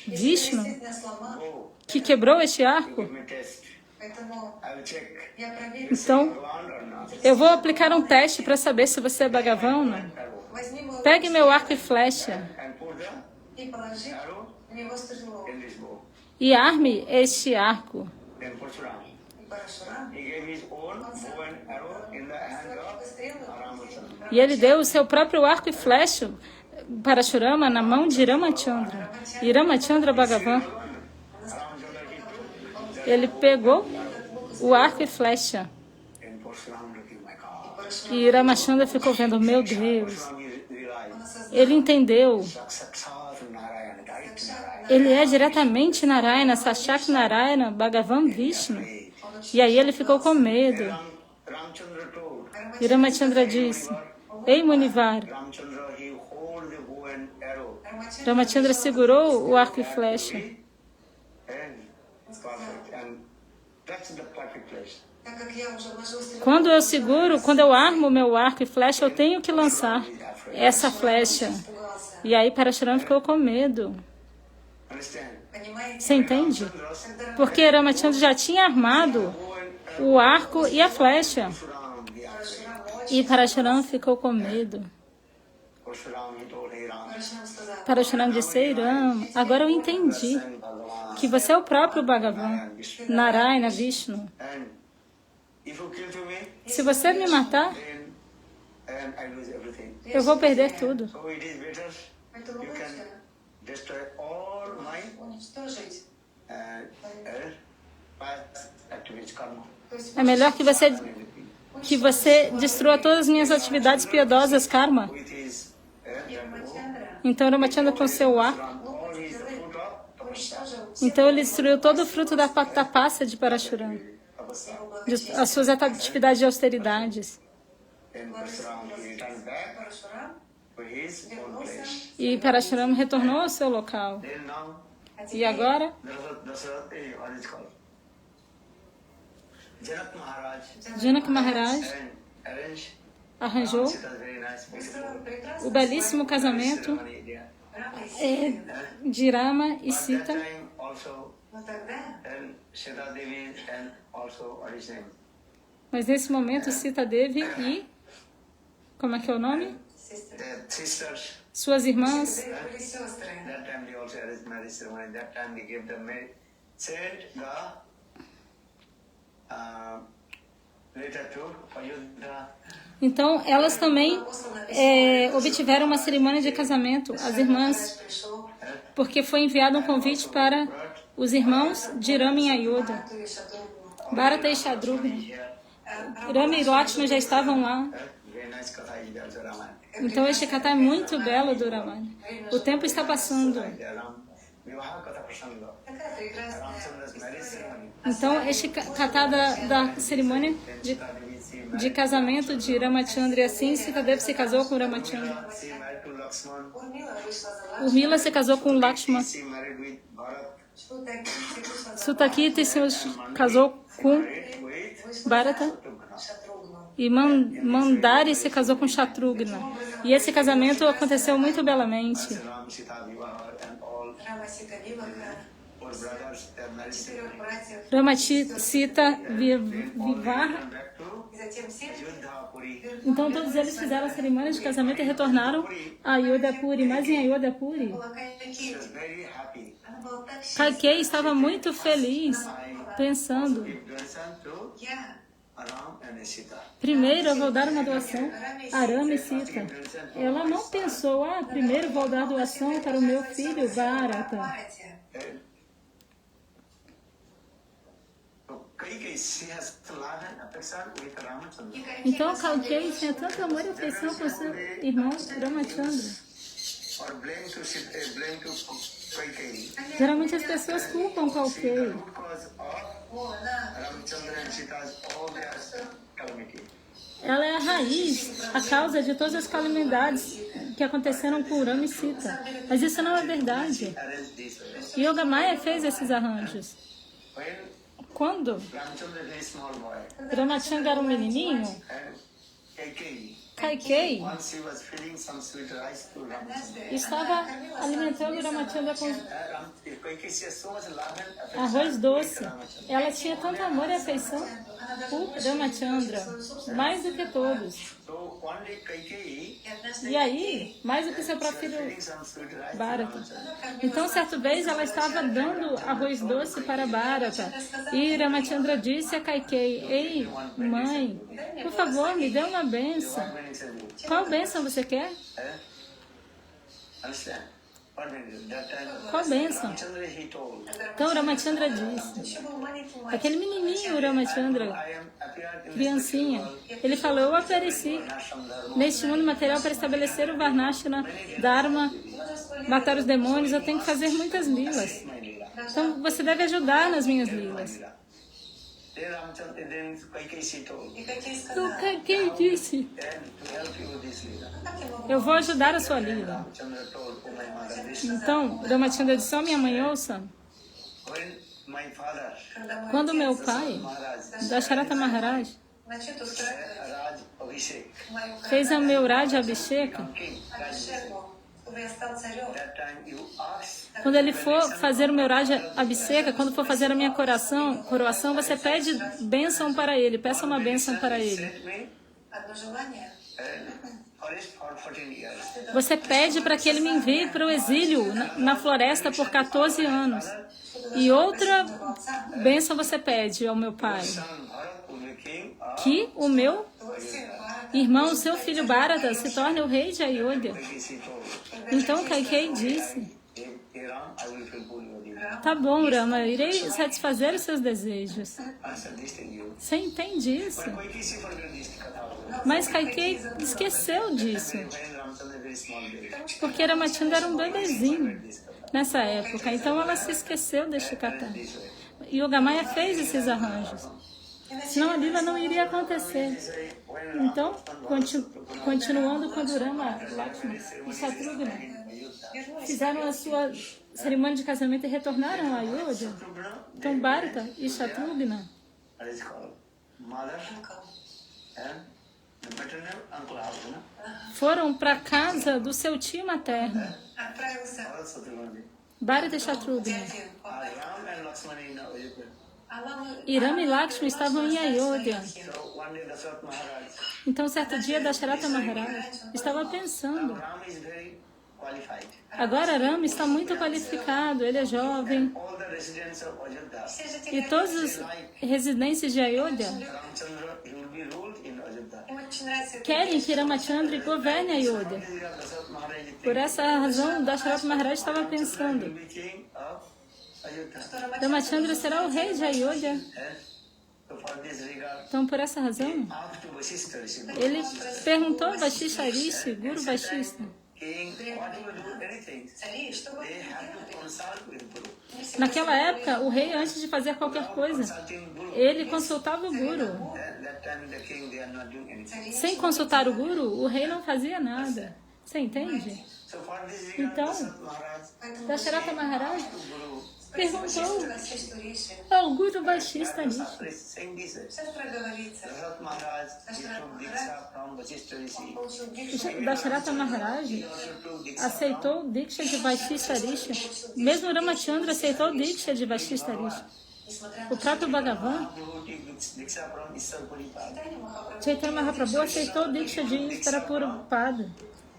Vishnu, действительно сломал, go, que quebrou este arco, give me test. поэтому I will check я проверю. então Bhagavan or not. eu vou aplicar um teste para saber se você é Bhagavan ou não. Возьми мой Pegue meu arco e flecha And put the и положи arrow в него стрелу. in this bow. e arme este arco. Then Parshuram, И Парашурам he gave his own bow and arrow in the hand of стрелы. Ramachandra. E ele deu o seu próprio arco e flecha para Shurama na mão de Ramachandra. E Ramachandra Bhagavan, Ramachandra he took, ele pegou o arco e flecha. and Parshuram looking, my God. E Ramachandra ficou vendo, meu Deus. Parshuram realized, Ele entendeu. Sakshat Narayana, direct Narayana. Ele é diretamente Narayana, Sachak Narayana, Bhagavan Vishnu. E aí ele ficou com medo. Ramchandra told, E Ramachandra disse, ei Munivar. Ramchandra, he hold the bow and arrow. Ramachandra segurou o arco e flecha. And perfect. And that's the perfect place. Так как я уже вложил стрелу, Quando eu armo meu arco e flecha, eu tenho que lançar essa flecha. испугался. E aí Parashuram ficou com medo. Understand? Понимаете? Você entende? Когда Porque Ramachandra já tinha armado o arco e a flecha. Parshuram, he asked, Парашурам очень E Parashuram ficou com medo. Parshuram, he told, hey Ram, Парашурам сказал, Parashuram disse, ei Ram, agora eu entendi and Bhagavan, que você é o próprio Bhagavan, Narayana, Vishnu. and if you kill to me, Se você me matar, then and I lose everything. eu vou perder tudo. So it is better поэтому you can лучше destroy all my уничтожить. past activities, karma. То есть É melhor que você destrua todas as minhas atividades piedosas, karma. With his Рамачандра Então Ramachandra com seu arco. all his fruit of уничтожил Então ele destruiu todo o fruto da tapassa de Parashuram, tapasya. as suas atividades de austeridades. Then Parshuram he returned back Парашурам, to his own place. E Parashuram retornou ao seu local. Then now E agora, Dasarath, what is called? Janak Maharaj Janak Maharaj arranged arranjou Sita's very nice beautiful o belíssimo casamento ceremony there. Рама и Сита. de Rama e But that Sita. time also Но тогда and Sita Devi and also what is name? Mas nesse momento Sita Devi e... Como é que é o nome? сестры The sisters. Suas irmãs. были сестры. That time they also arranged marriage ceremony. That time they gave the marriage. Sent the letter to Ayodhya. Então, elas também obtiveram uma cerimônia de casamento, as irmãs, Пришел, porque foi enviado um convite para os irmãos de Rama e Ayodhya, Bharatu e Shatrugna. Bharata e Shatrugna. Rama e Lakshmana já estavam lá. Very nice katha is also Ramayana. Então este kata é muito belo do Ramayana. O tempo está passando. Vivaha katha prasanga. Такая прекрасная Ramchandra's marriage ceremony. Então este kata da cerimônia de casamento de Ramachandra, e assim Sitadev se casou com Ramachandra. She married to Lakshman. Урмила вышла за Лакшмана. Урмила se casou com Lakshman. She married with Bharat. Шутакити вышла за Sutakita se casou com With Bharata. Шатрugну. E Mandari se casou com Shatrugna. E esse casamento aconteceu muito belamente. Ram, Sita, Vivaha and all Рама Сита Виваха. four brothers, their marriage Четырех ceremony. братьев. Ramati, Sita, Vivaha. Come back to И затем все Ayodhya, Puri. Então todos eles fizeram a cerimônia de casamento e retornaram a Ayodhapuri. Mas em Ayodhapuri, была Кайкеи. She was very happy. Она была так счастлива. Kaikei estava muito feliz, pensando: Give donation to Я Ram and Sita. primeiro eu vou dar uma doação a Rama e Sita. Ela não pensou: primeiro vou dar doação para o meu filho Bharata. Бхарате. So Kaikeyi, she has love and affection with Ramachandra. И Кайкеи Então Kaikei tinha tanto amor e afeição por seu irmão Ramachandra. Or blame to blame to Kaikeyi. Geralmente as pessoas culpam The Kaikei. root cause of О, она Ramachandra and Sita's all their calamity. Ela é a raiz, a causa de todas as calamidades que aconteceram com Rama e Sita. Mas isso não é verdade. Arranged this way. Yogamaya fez esses arranjos. When Quando Ramachandra is a small boy Ramachandra era um menininho, and Kaikeyi, Kaikei once she was feeding some sweet rice to Ramachandra. estava alimentando Ramachandra com Kaikeyi, she has so much love and affection arroz with doce. Ramachandra. Ela tinha tanto amor e afeição por Ramachandra, mais do que todos. So one day Kaikeyi и однажды E aí, mais do que seu she was próprio feeding some sweet rice to Bharata. Ramachandra. Então, certa vez, ela estava dando arroz doce para Bharata. E Ramachandra disse a Kaikei: ei, mãe, por favor, me dê uma bênção. What meaning is it? Qual bênção você quer? Understand? What meaning is it? That time Qual bênção? Ramachandra he told, Então, Ramachandra disse. еще был маленький мальчик. Aquele menininho, Ramachandra, I am appeared in criancinha, ele falou: eu apareci neste mundo material para estabelecer o Varnashana Dharma, matar os demônios, eu tenho que fazer muitas lilas. my lila. Então, você deve ajudar nas minhas lilas. Then Ramachandra, then Kaikeyi she told, И Кайкеи Então, сказала, Kaikei disse: then to help you with this lila. как я могу eu vou ajudar a sua lila. Ramachandra told, oh my mother, this Então, Ramachandra disse: ó, minha mãe, ouça, when my father, когда мой quando meu отец pai, Maharaj, Dasharatha Maharaj, начнет устраивать Raj Abhishek, мою fez o meu Raja Abhisheka, king, Абхишеку, чтобы я стал царем. that time you asked, quando ele for fazer o meu Raja Abhisheka, quando for fazer a minha coroação, você pede bênção para ele, peça uma bênção para ele. sent me Одно желание. forest for 14 years. Você pede para que ele me envie para o exílio na floresta por 14 anos. E outra bênção você pede ao meu pai: Son Bharat will be king of que o meu Твой сын Бхарата. irmão, seu filho Bharata, se torne o rei de Ayodhya. Kaikeyi she told, Então Kaikei disse: Hey Ram, I will fulfill your desire. tá bom, Rama, irei satisfazer os seus desejos. Answer this to you. Você entende isso? But Kaikeyi she forgot this katha. Mas Kaikei esqueceu disso, When Ramachandra is very small baby. porque Ramachandra era um bebezinho nessa época. Então ela se esqueceu deste kata. This way. E Yogamaya fez esses arranjos. Senão a lila não iria acontecer. Então, continuando quando Rama, Lakshmana e Shatrugna fizeram a sua cerimônia de casamento e retornaram a Ayodhya, então Bharata e Shatrugna What is called? Mother and the maternal uncle Arjuna. foram para a casa do seu tio materno, Отправился Also the one. Bharata e Shatrugna. дядя. Ram and Lakshmana in Ayodhya. А мама... E Rama e Lakshmana estavam em Ayodhya. So one day Dasaratha Maharaj. Então, certo dia, Dasharatha Maharaj estava pensando: Ram is very qualified. agora Rama está muito qualificado, ele é jovem, All the residents of Ayodhya, Все жители e todos os residentes de Ayodhya Ramchandra, he will be ruled in Ayodhya. Им очень нравится это. querem que Ramachandra governe Ayodhya. Dasaratha Maharaj is Por essa razão, Dasharatha Maharaj estava will pensando: be king of Ayodhya. Что Ramachandra será o rei de Ayodhya. So for this regard, Então, por essa razão, asked Vasishtha Rishi, ele perguntou a Vashishta Rishi, Guru Vashishta. king, whatever do anything, цари, что бы they они have to делали? consult with Guru. Naquela época, o rei, antes de fazer qualquer coisa, Consulting Guru. ele consultava o Guru. That time the king, they are not doing anything. Sem consultar o Guru, o rei não fazia nada. Você entende? So for this regard, Então, Dasharatha Maharaj Dasharatha Maharaj to Guru, perguntou Васиштху Риши. ao Guru Vashishta Rishi. Shastra is saying this. Шастра говорится, Dasharatha Maharaj, he took Diksha from Vasishtha Rishi. получил дикшу. Dasharatha Maharaj He also took Diksha aceitou o Diksha de Vashishta Rishi. Mesmo Ramachandra aceitou o Diksha de Vashishta Rishi. Несмотря O próprio Bhagavan, Guru took Diksha from Ishwar Puripada. на Махапрабху, Chaitanya Mahaprabhu aceitou o Diksha de Ishvara Puripada.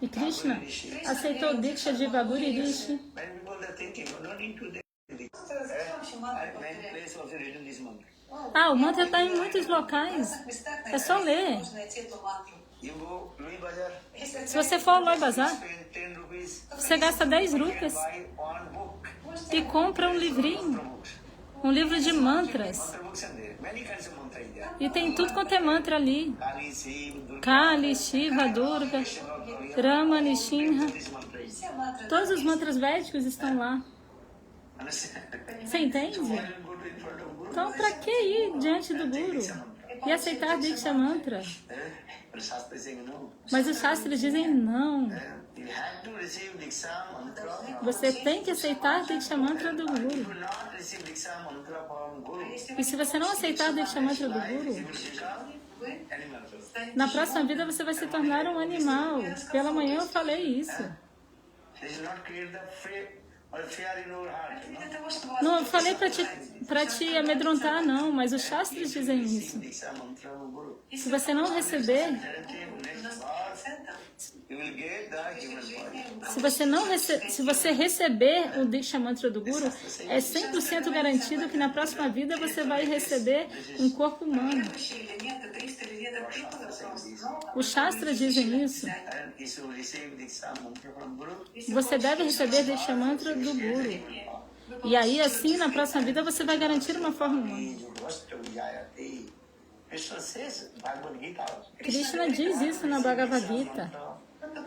E Krishna aceitou o Diksha de Vaguri Rishi. Many people are thinking, oh, no need to do this. зачем вообще мантру And many повторять? places also written this mantra. Ah, o mantra está em muitos В locais. разных местах, É só ler. можно найти эту мантру. You go Louis Bazaar, Если Se você for ao Loi Bazar, spend 10 rupees, você gasta 10 you rupias buy one book. e compra um livrinho, um livro de mantras. Mantra books are there. Many kinds of mantra is there. E tem tudo quanto é mantra ali. Kali, Shiv, Durga, Kali, Shiva, Durga, Rama, Nishinha. this mantra is. все мантры, Todos os mantras védicos estão lá. Understand? Você entende? Why you go to in front of Guru? Então, para que ir diante do Guru e aceitar Diksha Mantra? But Shastra is saying no. Mas os Shastras dizem não. You have to receive Diksha mantra from Você tem que aceitar Diksha Mantra do If Guru. you not receive Diksha mantra from Guru, E se você não aceitar Diksha Mantra do you Guru, will become animal. na próxima vida você vai se tornar um animal. Pela manhã eu falei isso. This is not create the fear or fear in your heart. для того, чтобы вас Não, eu falei pra te amedrontar, não, mas os Shastras dizem isso. Diksha mantra from Guru. Se você não receber, Next birth, you will get the human body. se você não se você receber o Diksha Mantra do Guru, é 100% garantido que na próxima vida você vai receber um corpo humano. или нет, это 300 или нет, это типа вопрос. Но Os Shastras dizem isso. And if you receive Diksha mantra from Guru, Você deve receber Diksha Mantra do Guru. E aí, assim, na próxima vida, você vai garantir uma forma humana. Krishna says, Bhagavad Gita. Krishna diz isso na Bhagavad Gita.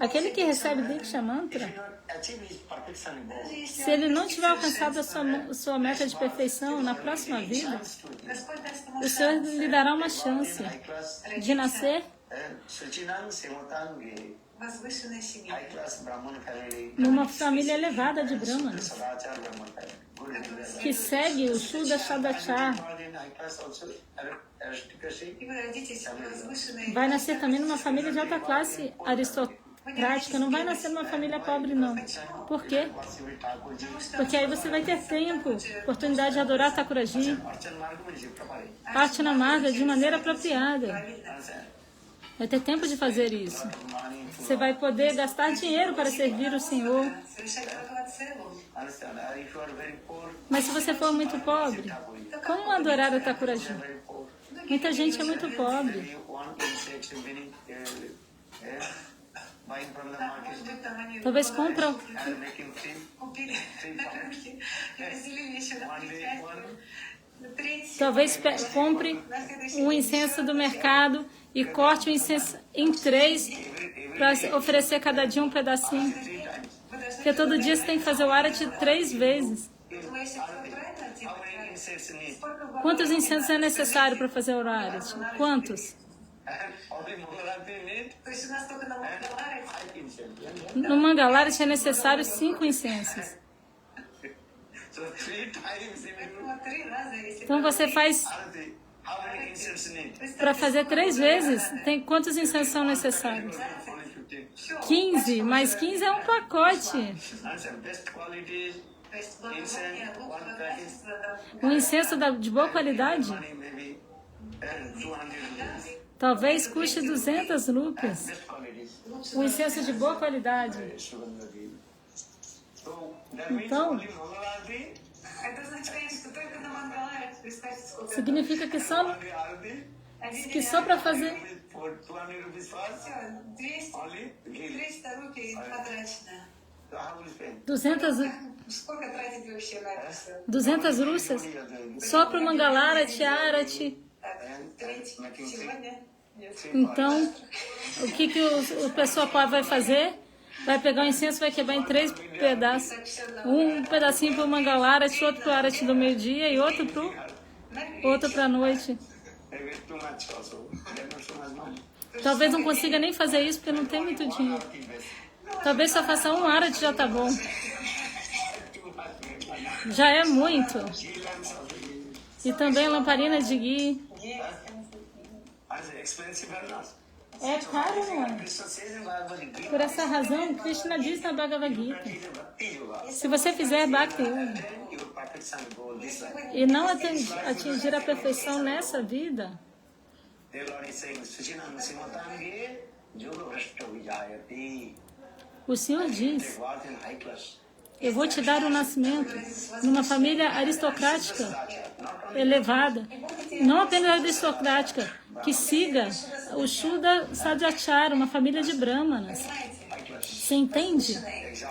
Aquele que recebe Diksha Mantra, If you not achieve his perfection in both, se ele não tiver alcançado a sua meta de perfeição na próxima vida, Господь даст ему o Senhor lhe dará uma chance high class, de nascer Suchinam Sematang, возвышенная семья. high class Brahman family, numa família elevada de Brahmanas, Sadachar Brahman family. Good English. que segue o Shuddha Shadachar. In high class also aristocracy. И вы родитесь в возвышенной Vai nascer também numa família de alta classe aristocrática, não vai nascer numa família pobre, não. Por quê? Possible Thakurji. Porque aí você vai ter tempo, oportunidade de adorar Thakuraji, Archan Margam is Prabhari. Archana Marga de maneira apropriada. Understand? Vai ter tempo de fazer isso. Money, Você vai poder gastar dinheiro para servir o Senhor. совершать Бхагават Севу. understand? If you are very poor, Mas se você for muito pobre, como adorar a Thakuraji? very poor. Muita gente é muito pobre. Maybe one insect meaning buying from the market Может быть, там они Talvez compram and making three. купили на рынке и разделили еще на One три day, части. one На треть. Talvez compre um incenso do mercado e corte o incenso em 3 para oferecer cada dia um pedacinho. three times. Вы должны Porque todo dia você tem que fazer o arati 3 vezes. Поэтому, если вы правильно How many insects need? сколько Quantos incensos é necessário para fazer o arati? Quantos? And only Mangalarti need То есть у нас только на Махаларе 5 insects. No Mangalarati é necessário 5 incensos. So 3 times if you 3 раза, если Então você faz Arati, how many insects need? para fazer 3 vezes. Tem quantos incensos são necessários? Only 15. 15, mas 15 é um pacote. Understand? Best quality то есть благословение, лучшего качества, Um incenso de boa qualidade money maybe 200 rupees. talvez custe 200 rupias. Best qualities. Um incenso de boa qualidade. Sugandhagi. So that means Então, only Mangalarti, это означает, что только на Мангаларе, представьте, сколько significa que só only Arati, para fazer for 200 rupees first, 200, only ghee. 300 рублей потрачено. So how will you spend? 200, Сколько тратите вообще на это все? 200 russas só para o Mangalarati, Arati. Треть сегодня? Нет. Então, o que o pessoal vai fazer? Vai pegar o incenso, vai quebrar em 3 pedaços. Um pedacinho para o Mangalarati, outro para o Arati do meio-dia e outro para a noite. Maybe too much also. There's not so much money. Talvez não consiga nem fazer isso porque não tem muito dinheiro. Talvez só faça um Arati já tá bom. Já é muito. E também lamparina de ghee. Is it expensive or not? É caro, não é? Krishna says in Bhagavad Gita. Por essa razão, Krishna diz na Bhagavad Gita: Bhakti yoga. se você fizer Bhakti Yoga Then your perfection will go this way. e não atingir a perfeição nessa vida, The Lord is saying, Suchinam Simatange, Yoga Vrashta Vijayati. o Senhor diz: They work in high class. eu vou te dar o nascimento numa família aristocrática, elevada. Não apenas aristocrática, que siga o Shuddha Sadhyachara, uma família de Brahmanas. Você entende?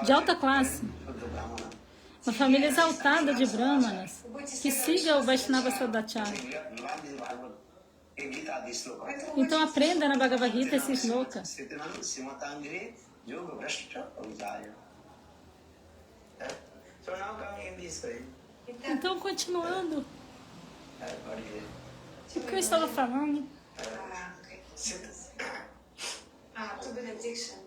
De alta classe. Uma família exaltada de Brahmanas, que siga o Vaishnava Sadhyachara. Então aprenda na Bhagavad Gita esse sloka. Suchinam Simatange, Yoga Vrashta Vijayati. So now coming in this way. Então, continuando, What is it? o que eu estava falando? To be an addiction.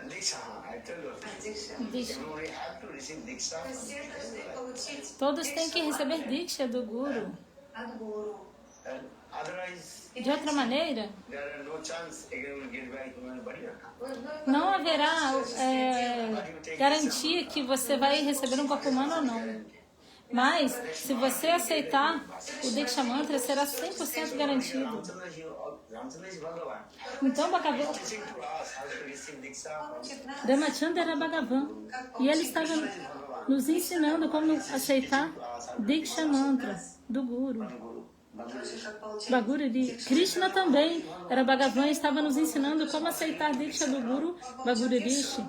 Diksha, I tell you. Addiction. Diksha. Everybody have to receive Diksha. Все должны получить Todos têm que receber Diksha do Guru. от гуру. And otherwise, De outra maneira, there are no chance again we'll get back to human body. não haverá garantia que você vai receber um corpo humano ou não. Mas, se você aceitar o Diksha Mantra, será 100% garantido. Ramchandra is Bhagavan. Então, Bhagavan, Teaching to us how to receive Diksha from Ramachandra era Bhagavan. E ele estava nos ensinando como aceitar Diksha Mantra do Guru. Guru. Bhaguriri. Krishna também era Bhagavan e estava nos ensinando como aceitar Diksha do Guru Bhaguririshi.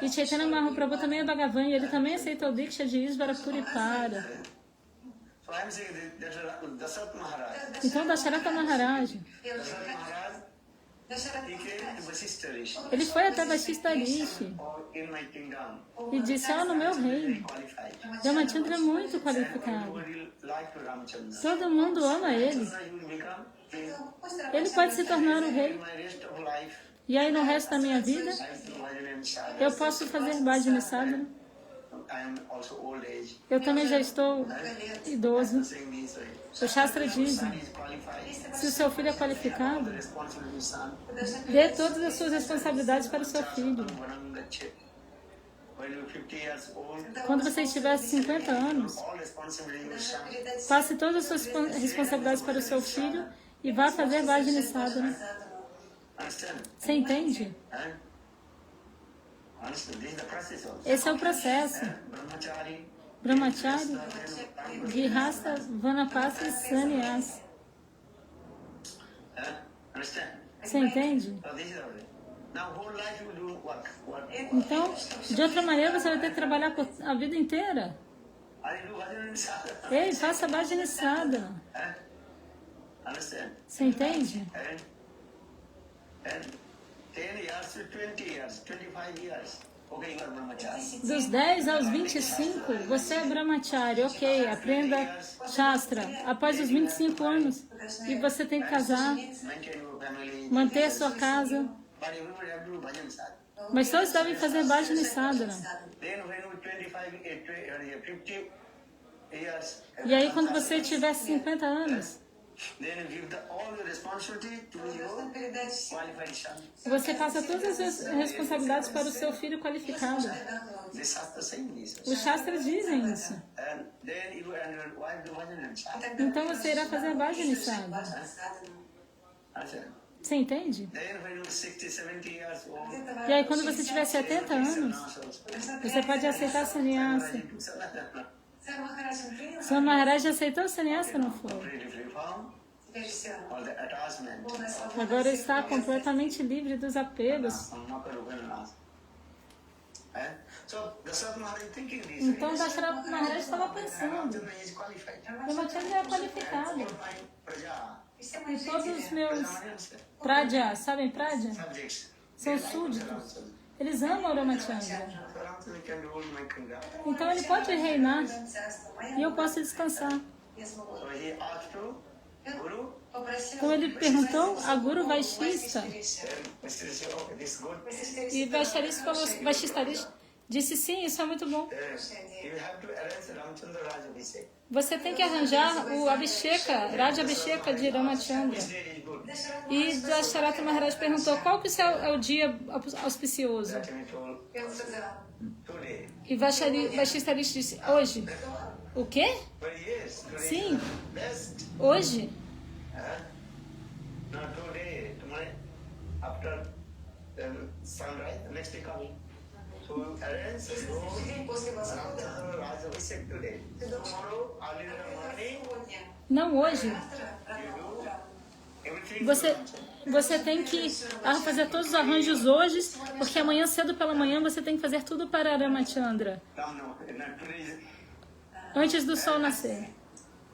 E Chaitanya Mahaprabhu também é Bhagavan e ele também aceitou Diksha de Isvara Puripara. So I am saying that Dasarat Maharaj, Então, Dasharatha Maharaj, he came to Vasishtha Rishi. ele foi até Vashishta Rishi Or in my kingdom, e disse: no meu reino, qualified. Ramachandra é muito qualificado. Everybody like to Ramchandra. Todo mundo ama ele. So you will become king. Ele pode se tornar o rei. In my rest of life, E aí, no resto da minha vida, I do bhajan and sadhana. eu posso fazer bhajana sadhana. I am also old age. Eu também já estou idoso. Saying this way. O Shastra diz: Son is qualified. se o seu filho é qualificado, Responsible to son. dê todas as suas responsabilidades para o seu filho. When you're 50 years old, Quando você estiver 50 anos, all responsibility to son. passe todas as suas responsabilidades para o seu filho e vá fazer bhajana sadhana. Understand? Você entende? Huh? Understand? This is the process also. Esse é o processo. Brahmachari, Brahmachari, Grihastha, Vanapasa e Sannyas. understand? Você entende? So this is the way. Now whole life you do work. Então, de outra maneira, você vai ter que trabalhar a vida inteira. I do bhajan and sadhana. Ei, faça bhajana sadhana. Understand? Você entende? And 10 years to 20 years, 25 years. Okay, you are brahmachari. Dos 10 aos 25, você é brahmachari, ok, aprenda Shastra. Após os 25 anos, e você tem que casar, Maintain your family. manter a sua casa. But everybody have to do bhajan sadhana. Mas todos devem fazer bhajana sadhana. Then when you 50 years, E aí, quando você tiver 50 anos, then you give all the responsibility to your qualified son. você passa todas as responsabilidades para o seu filho qualificado. The Shastra saying this. Os Shastras dizem isso. And then you and your wife do bhajan and sadhana. Então você irá fazer bhajana sadhana. Understand? Você entende? Then when you're 60, 70 years old, E aí, quando você tiver 70 anos, você pode aceitar sannyasa. Sua Maharaj aceitou o sannyasa, não foi? completely free from Теперь все. all the attachment. Agora está completamente livre dos apegos. I'm not going to win last. So Dasharatha Maharaj is thinking this. Então Dasharatha Maharaj estava pensando. Ramachandra is qualified. Ramachandra é qualificado. All my praja, Isso é E mais todos os gente, meus Praja, praja, sabem praja? subjects, São they like súditos. Ramachandra. Eles amam Ramachandra. So Ramachandra can rule my kingdom. Então ele pode reinar царство мое, e eu posso descansar. я смогу. So he asked to Guru, Попросил Então ele perguntou a Guru Vaishista. then Mr. Shiva, okay, this is good. E Vaishista falou, Vaishista disse sim, isso é muito bom. You have to arrange Ramachandra Raj Abhishek. Você tem que arranjar o Abhisheka, Raja Abhisheka de Ramachandra. Which day is good? E Dasharatha Maharaj perguntou qual que é o dia auspicioso. That he told Я сказала, today. E Vaishista disse, hoje. O quê? But yes, today Sim. is the best. Hoje? Not today, tomorrow, after sunrise, the next day coming. So arrange go день после восхода. Ramachandra Raj Abhishek today. Tomorrow, early in the morning, Сегодня, Não hoje. завтра, рано утром. everything. Você tem que fazer todos os arranjos hoje, porque amanhã cedo pela manhã você tem que fazer tudo para Ramachandra, Come now, not today is antes do sol nascer.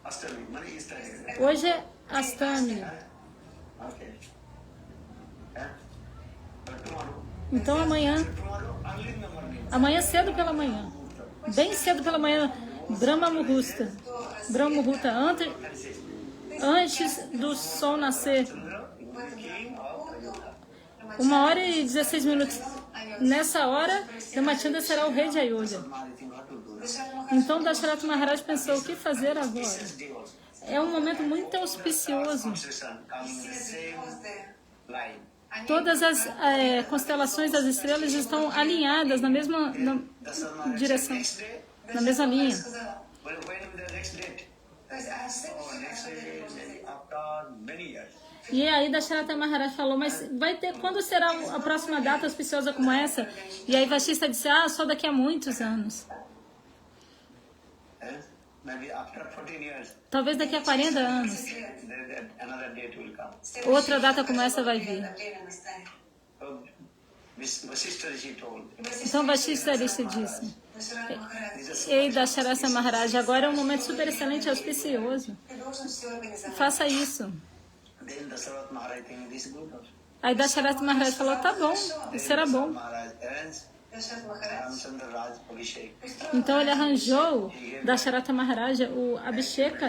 Ashtami, money is time. Hoje é Astami. Okay. But tomorrow, Então amanhã, early in the morning. amanhã cedo pela manhã, bem cedo pela manhã, Brahma Muhurta, Brahma Muhurta, antes do sol nascer, 1h16. Nessa hora, Ramachandra será o rei de Ayodhya. Então Dasharatha Maharaj pensou, o que fazer agora? É um momento muito auspicioso. Todas as constelações das estrelas estão alinhadas na mesma direção, na mesma linha. E aí Dasharatha Maharaj falou, mas vai ter, quando será a próxima data auspiciosa como essa? E aí Vashista disse, só daqui a muitos anos. Talvez daqui a 40 anos. Outra data como essa vai vir. Então Vashista Rishi disse, ei Dasharatha Maharaj, agora é um momento super excelente e auspicioso. Faça isso. Aí Dasharatha Maharaj falou, tá bom, isso era bom. Então ele arranjou Dasharatha Maharaj o Abhisheka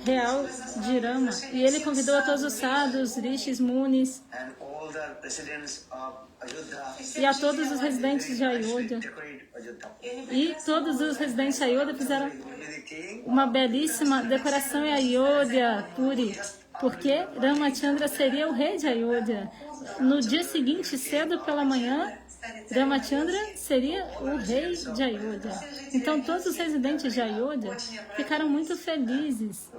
real de Rama. E ele convidou a todos os sadhus, rishis, munis e a todos os residentes de Ayodhya. E todos os residentes de Ayodhya fizeram uma belíssima decoração em Ayodhya, Puri, porque Ramachandra seria o rei de Ayodhya. No dia seguinte, cedo pela manhã, Ramachandra seria o rei de Ayodhya. Então todos os residentes de Ayodhya ficaram muito felizes.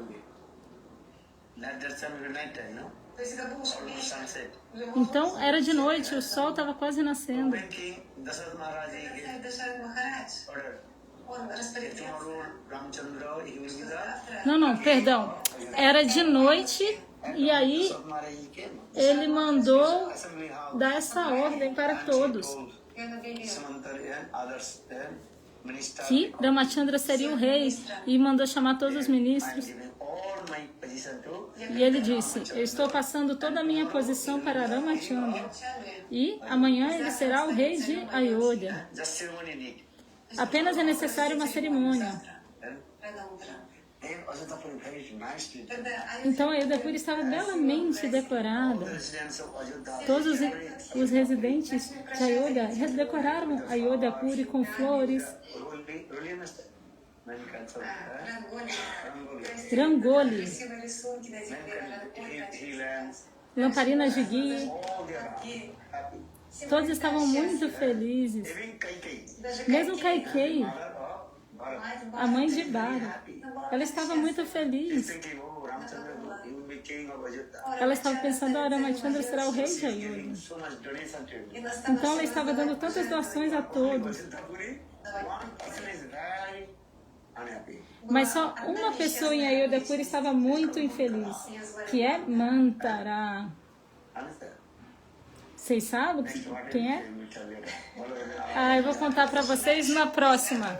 Então era de noite, o sol estava quase nascendo. Não, perdão. Era de noite e aí ele mandou dar essa ordem para todos, que Ramachandra seria o rei, e mandou chamar todos os ministros. E ele disse, eu estou passando toda a minha posição para Ramachandra, e amanhã ele será o rei de Ayodhya. Apenas é necessário uma cerimônia. Então a Ayodhya Puri estava belamente decorada. Todos os residentes de Ayodhya decoraram a Ayodhya Puri com flores, rangoli, lamparinas de ghee. Todos estavam muito felizes. Mesmo Kaikeyi, a mãe de Bhara, ela estava muito feliz. Ela estava pensando, Ramachandra será o rei de Ayodhya. Então ela estava dando tantas doações a todos. Mas só uma pessoa em Ayodhya Puri estava muito infeliz, que é Mantara. Vocês sabem quem é? Ah, eu vou contar para vocês na próxima.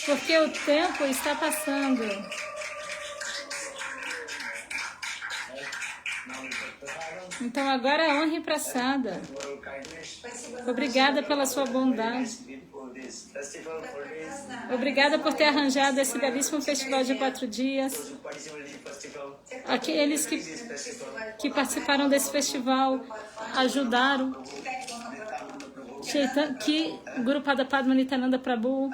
Porque o tempo está passando. Então agora a honra e praçada. Obrigada pela sua bondade. Obrigada por ter arranjado esse belíssimo festival de 4 dias. Aqueles que participaram desse festival ajudaram. Que Guru Pada Padma Nityananda Prabhu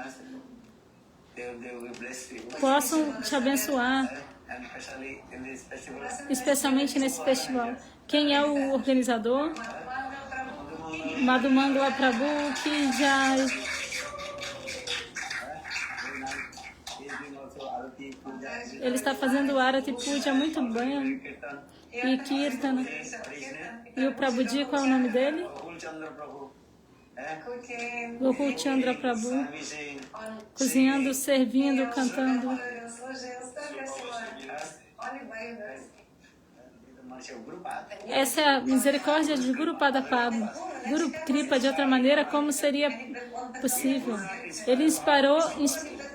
possam te abençoar, especialmente nesse festival. Quem é o organizador? Madhu Mangala Prabhu, que já ele está fazendo Arati Puja muito bem, e Kirtana. E o Prabhuji, qual é o nome dele? Gokul Chandra Prabhu, cozinhando, servindo, cantando. Essa é a misericórdia de Guru Pada Padma. Guru Kripa, de outra maneira, como seria possível?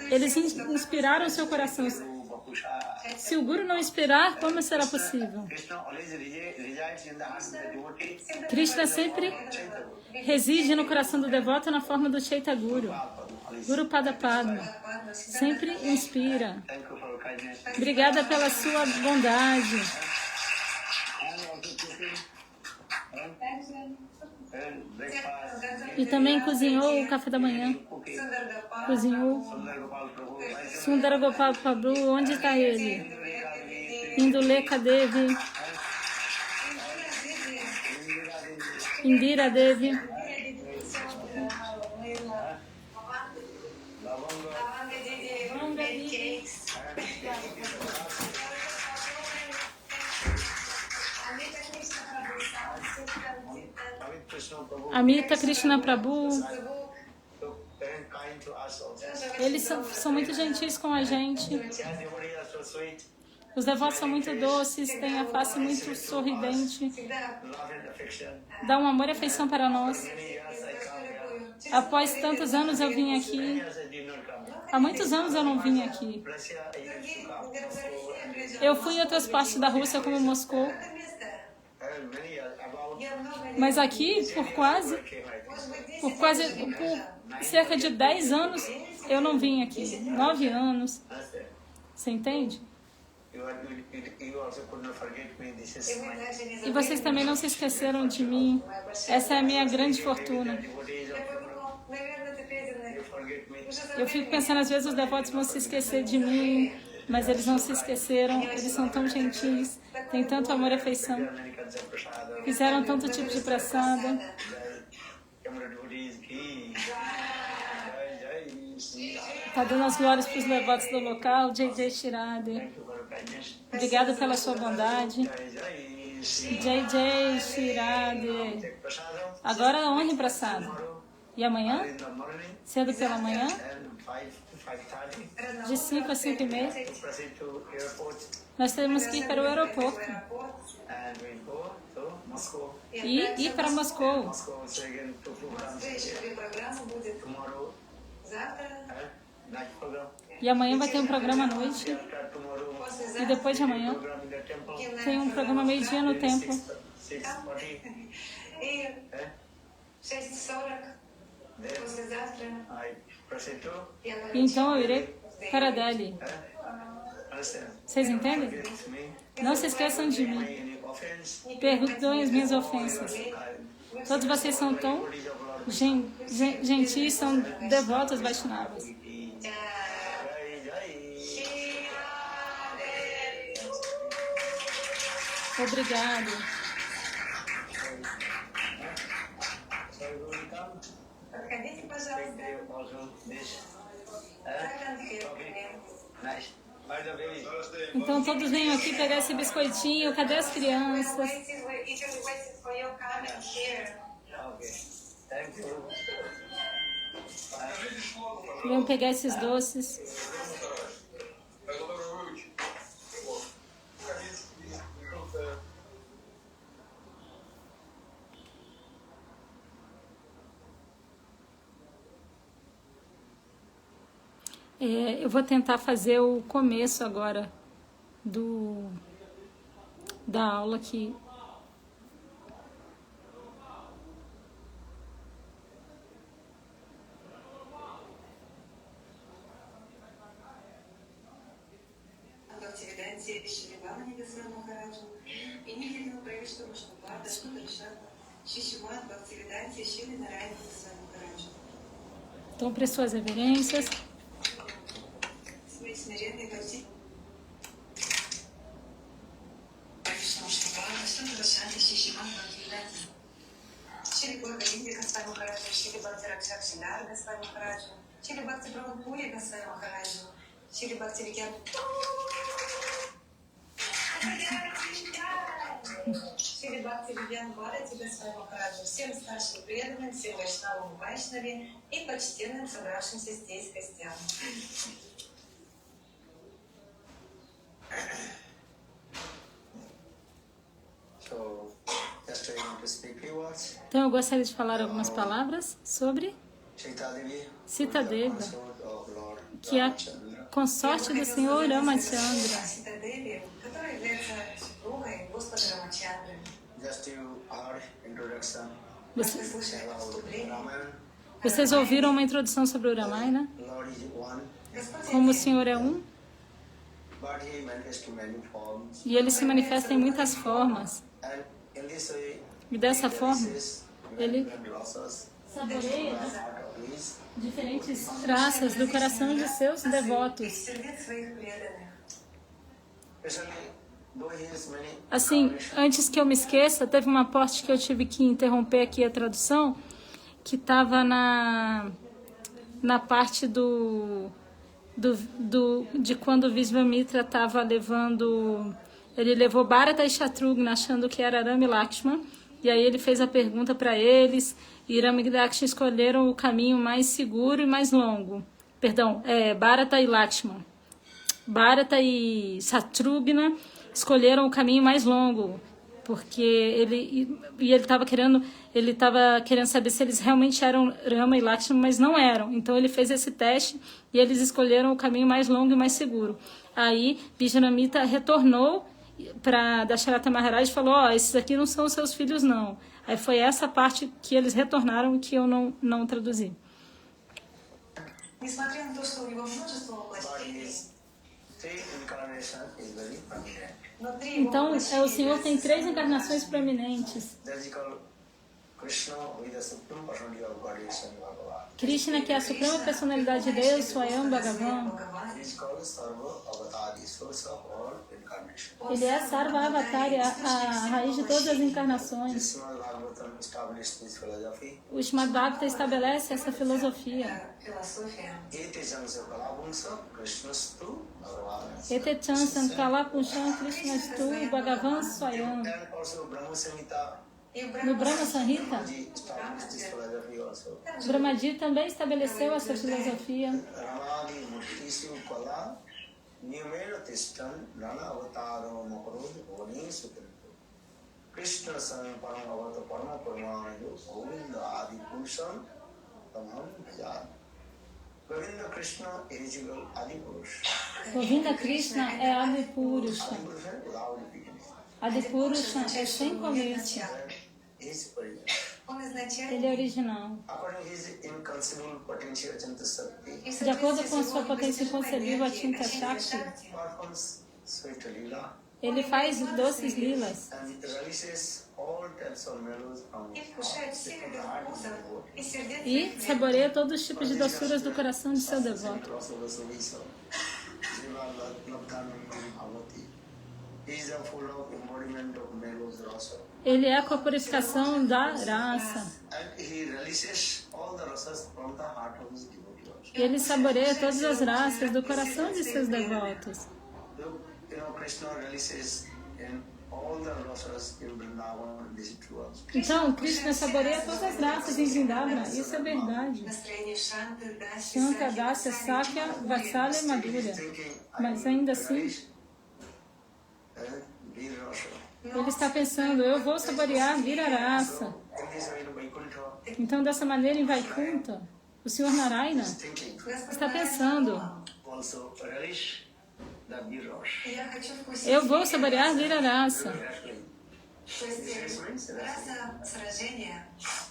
Eles inspiraram seu coração. Se o Guru não inspirar, como será possível? Krishna sempre reside no coração do devoto na forma do Chaitanya Guru. Guru Pada Padma sempre inspira. Obrigada pela sua bondade. E também cozinhou o café da manhã. Cozinhou. Sundara Gopal Prabhu, onde está ele? Indulekha Devi. Indira Devi. Amita Krishna Prabhu. Eles são muito gentis com a gente. Os devotos são muito doces, têm a face muito sorridente. Dá um amor e afeição para nós. Após tantos anos eu vim aqui. Há muitos anos eu não vim aqui. Eu fui em outras partes da Rússia, como Moscou. Mas aqui, por cerca de 10 anos, eu não vim aqui. 9 anos. Você entende? E vocês também não se esqueceram de mim. Essa é a minha grande fortuna. Eu fico pensando, às vezes os devotos vão se esquecer de mim, mas eles não se esqueceram. Eles são tão gentis, têm tanto amor e afeição. Fizeram tanto tipo de prasada. Está dando as glórias para os devotos do local. Jai Jai Shirade. Obrigada pela sua bondade. Jai Jai Shirade. Agora honre prasada. E amanhã? Cedo pela manhã? De 5 a 5 e meia? Nós temos que ir para o aeroporto. E ir para Moscou. E amanhã vai ter um programa à noite. E depois de amanhã tem um programa meio-dia no templo. Então eu irei para Delhi. Vocês entendem? Não se esqueçam de mim. Perdoem as minhas ofensas. Todos vocês são tão gentis, são devotos Vaishnavas. Obrigado. Então todos venham aqui pegar esse biscoitinho. Cadê as crianças? Venham pegar esses doces. Eu vou tentar fazer o começo agora da aula aqui. Atividade Shivana Nidasana Maharaja и немедленно правительство Маштабарда Шудрашата Шишимат в atividade Шили Нарайна Нидасана Maharaja. Então, presto suas reverências. Смиренный Бхакти правительство Маштабарда Шудрашата Шишимат в atividade Шили Гургавинди Госвами Махараджа Шили Бхакти Ракшак Шинар Госвами Махараджа Шили Бхакти Прабхупури Госвами Махараджа Шили Бхакти Викян Шри Бхакти Вигьян Бхарати Госвами Махараджа, всем старшим преданным, всем вайшнавам и вайшнаве и почтенным собравшимся здесь гостям. Então, eu gostaria de falar algumas palavras sobre Sita Devi, que é a consorte do Senhor Ramachandra. Vocês ouviram uma introdução sobre o Ramayana? Como o Senhor é um, e ele se manifesta em muitas formas. E dessa forma, ele saboreia diferentes traças do coração de seus devotos. Assim, antes que eu me esqueça, teve uma parte que eu tive que interromper aqui a tradução, que estava na parte de quando o Vishvamitra estava levando... Ele levou Bharata e Shatrughna achando que era Rama e Lakshmana, e aí ele fez a pergunta para eles, e Rama e Lakshmana escolheram o caminho mais seguro e mais longo. Perdão, Bharata e Lakshmana. Bharata e Shatrughna escolheram o caminho mais longo, porque ele estava querendo saber se eles realmente eram Rama e Lakshmana, mas não eram. Então ele fez esse teste e eles escolheram o caminho mais longo e mais seguro. Aí Vishvamitra retornou para Dasharatha Maharaj e falou: esses aqui não são seus filhos não. Aí foi essa parte que eles retornaram que eu não traduzi. Então, o Senhor tem 3 encarnações proeminentes. Krishna, que é a Suprema Personalidade de Deus, Swayam Bhagavan. Ele é Sarva Avatar, a raiz de todas as encarnações. O Srimad Bhagavata estabelece essa filosofia. Ete chansam kalapusham krishnastu bhagavan swayam. No Brahma Samhita, Brahmaji também estabeleceu essa filosofia. Govinda Krishna é Adi Purusha. Adi Purusha é sem começo. Ele é original. De acordo com a sua potência inconcebível, a Tinta Shakti, ele faz doces lilas. E saboreia todos os tipos de doçuras do coração de seu devoto. Ele é a corporificação da raça. E ele saboreia todas as raças do coração de seus devotos. Então, Krishna saboreia todas as raças em Vrindavana. Isso é verdade. Shanta, Dasya, Sakya, Vatsalya e Madhurya. Mas ainda assim, ele está pensando: eu vou saborear Virarasa. Então, dessa maneira, em Vaikuntha, o Senhor Narayana está pensando: also relish the Viras. И я хочу вкусить Eu vou saborear Virarasa. Wrestling. То есть раса сражения.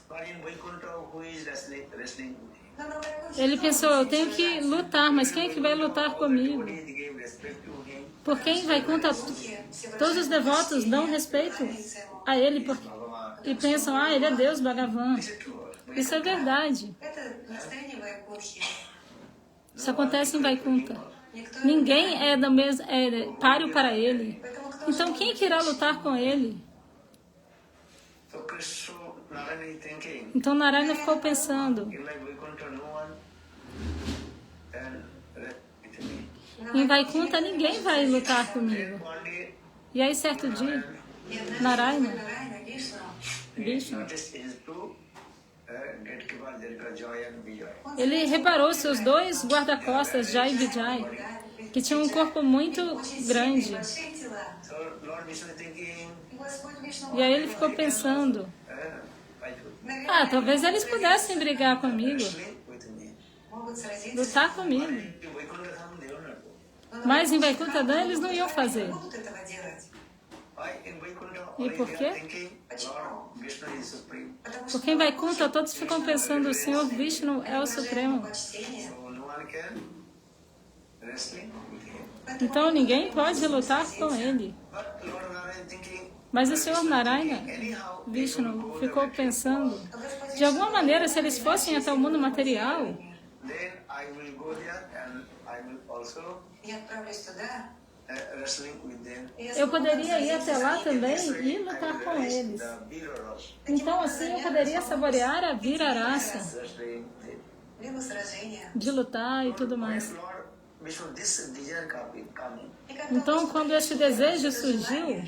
But in Vaikuntha, who is wrestling? Но на Вайкунтхе Ele тоже pensou, eu есть tenho que lutar, mas quem é que vai lutar comigo? They gave respect to him. Porque em Vaikuntha, todos os devotos dão respeito a ele e pensam, ah, ele é Deus, Bhagavan. Is it true? Isso é verdade. Это настроение Вайкунтхи. Isso acontece em Vaikuntha. Никто Ninguém é páreo para ele. Поэтому кто Então quem que irá lutar com ele? So Krishna Narayana is thinking, Então Narayana ficou pensando, in my Vaikuntha, no one can rest with me. em Vaikuntha ninguém vai lutar comigo. One day, E aí certo dia, Нарайна, Narayana, Вишну, Vishnu, notice his two gatekeepers, there is Joy and Vijay. ele reparou seus dois guarda-costas, Jai e Vijay, que tinham um corpo muito grande. большие тела. So Lord Vishnu is thinking, И Господь Вишну, E aí ele ficou pensando, I should наверное, talvez eles pudessem brigar comigo, wrestling with me. могут сразиться. lutar comigo. In Vaikuntha Dham, they will not do. Mas em Vaikuntha Dham eles não iam fazer. Не будут этого делать. Why in Vaikuntha, E only por they quê? are thinking, Lord Vishnu is supreme. Потому что Porque em Vaikuntha todos ficam pensando, o Senhor Vishnu é o Supremo. почтение. So no one can wrestling with him. Então ninguém pode lutar com ele. But Lord Narayana is thinking, Mas o Senhor Narayana, anyhow, Vishnu, ficou pensando, de alguma maneira, se eles fossem até o mundo material, then I will go there and I will also Я отправлюсь туда, wrestling with them. и я eu смогу poderia ir сразиться até lá с ними. também This way, e I lutar will com relish eles. the Viraras, Então assim eu poderia saborear a Virarasa, wrestling with them. Либо сражения. de lutar e tudo mais. When Lord Vishnu, this desire coming, И когда Então Господь quando este desejo surgiu,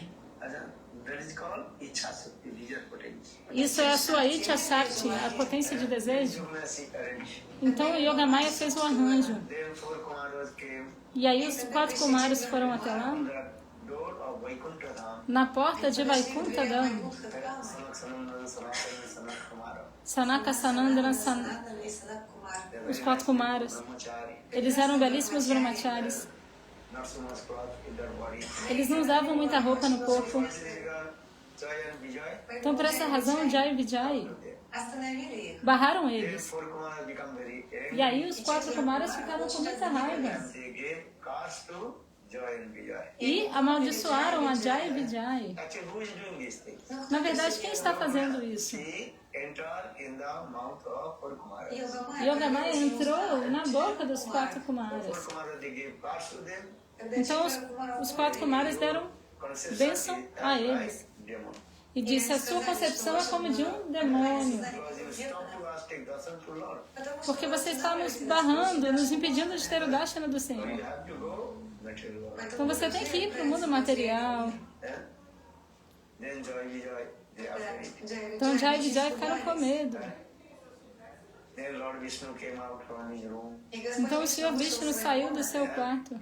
that is called Ichhasakti, desire potential. isso é a sua Itya Shakti, a potência de desejo. Yogamaya arranged. Então o Yogamaya fez o arranjo. Then four Kumaras came E aí os 4 Kumaras foram até lá, on the door of Vaikuntha Dham. na porta de Vaikuntha Dham. Вайкунтха Дхама, Sanat Sanat Kumara. Sanaka Sanandana, Санатана и Санат Кумар. os 4 Kumaras. Brahmachari. Eles eram belíssimos brahmacharis. Not so much cloth in their body. Eles não usavam muita roupa no corpo. Joy and Vijay. Então, por essa razão, Jai e Vijay Остановили их. barraram Then eles. four Kumaras become very angry. E aí os 4 Kumaras ficaram com muita raiva. And they gave cars to Joy and Vijay. E amaldiçoaram a Jai e Vijay. Actually, who is doing these things? Na verdade, quem está fazendo isso? He entered in the mouth of four Kumaras. Yogamaya entrou na boca dos 4 Four Kumaras. Kumaras, they gave cars to them. Então, os 4 Kumaras deram bênção a eles. Demon. E disse, a sua concepção é como de um demônio. Because you stop to us, take darshan to Lord. Porque você está nos barrando, nos impedindo de ter o Darshana do Senhor. You have to go material world. Então você tem que ir para o mundo material. Yeah? Then Joy Vijay, they are afraid. Então Jai e Vijay ficaram com medo. Then Lord Vishnu came out from his room. Então o Senhor Vishnu saiu do seu quarto.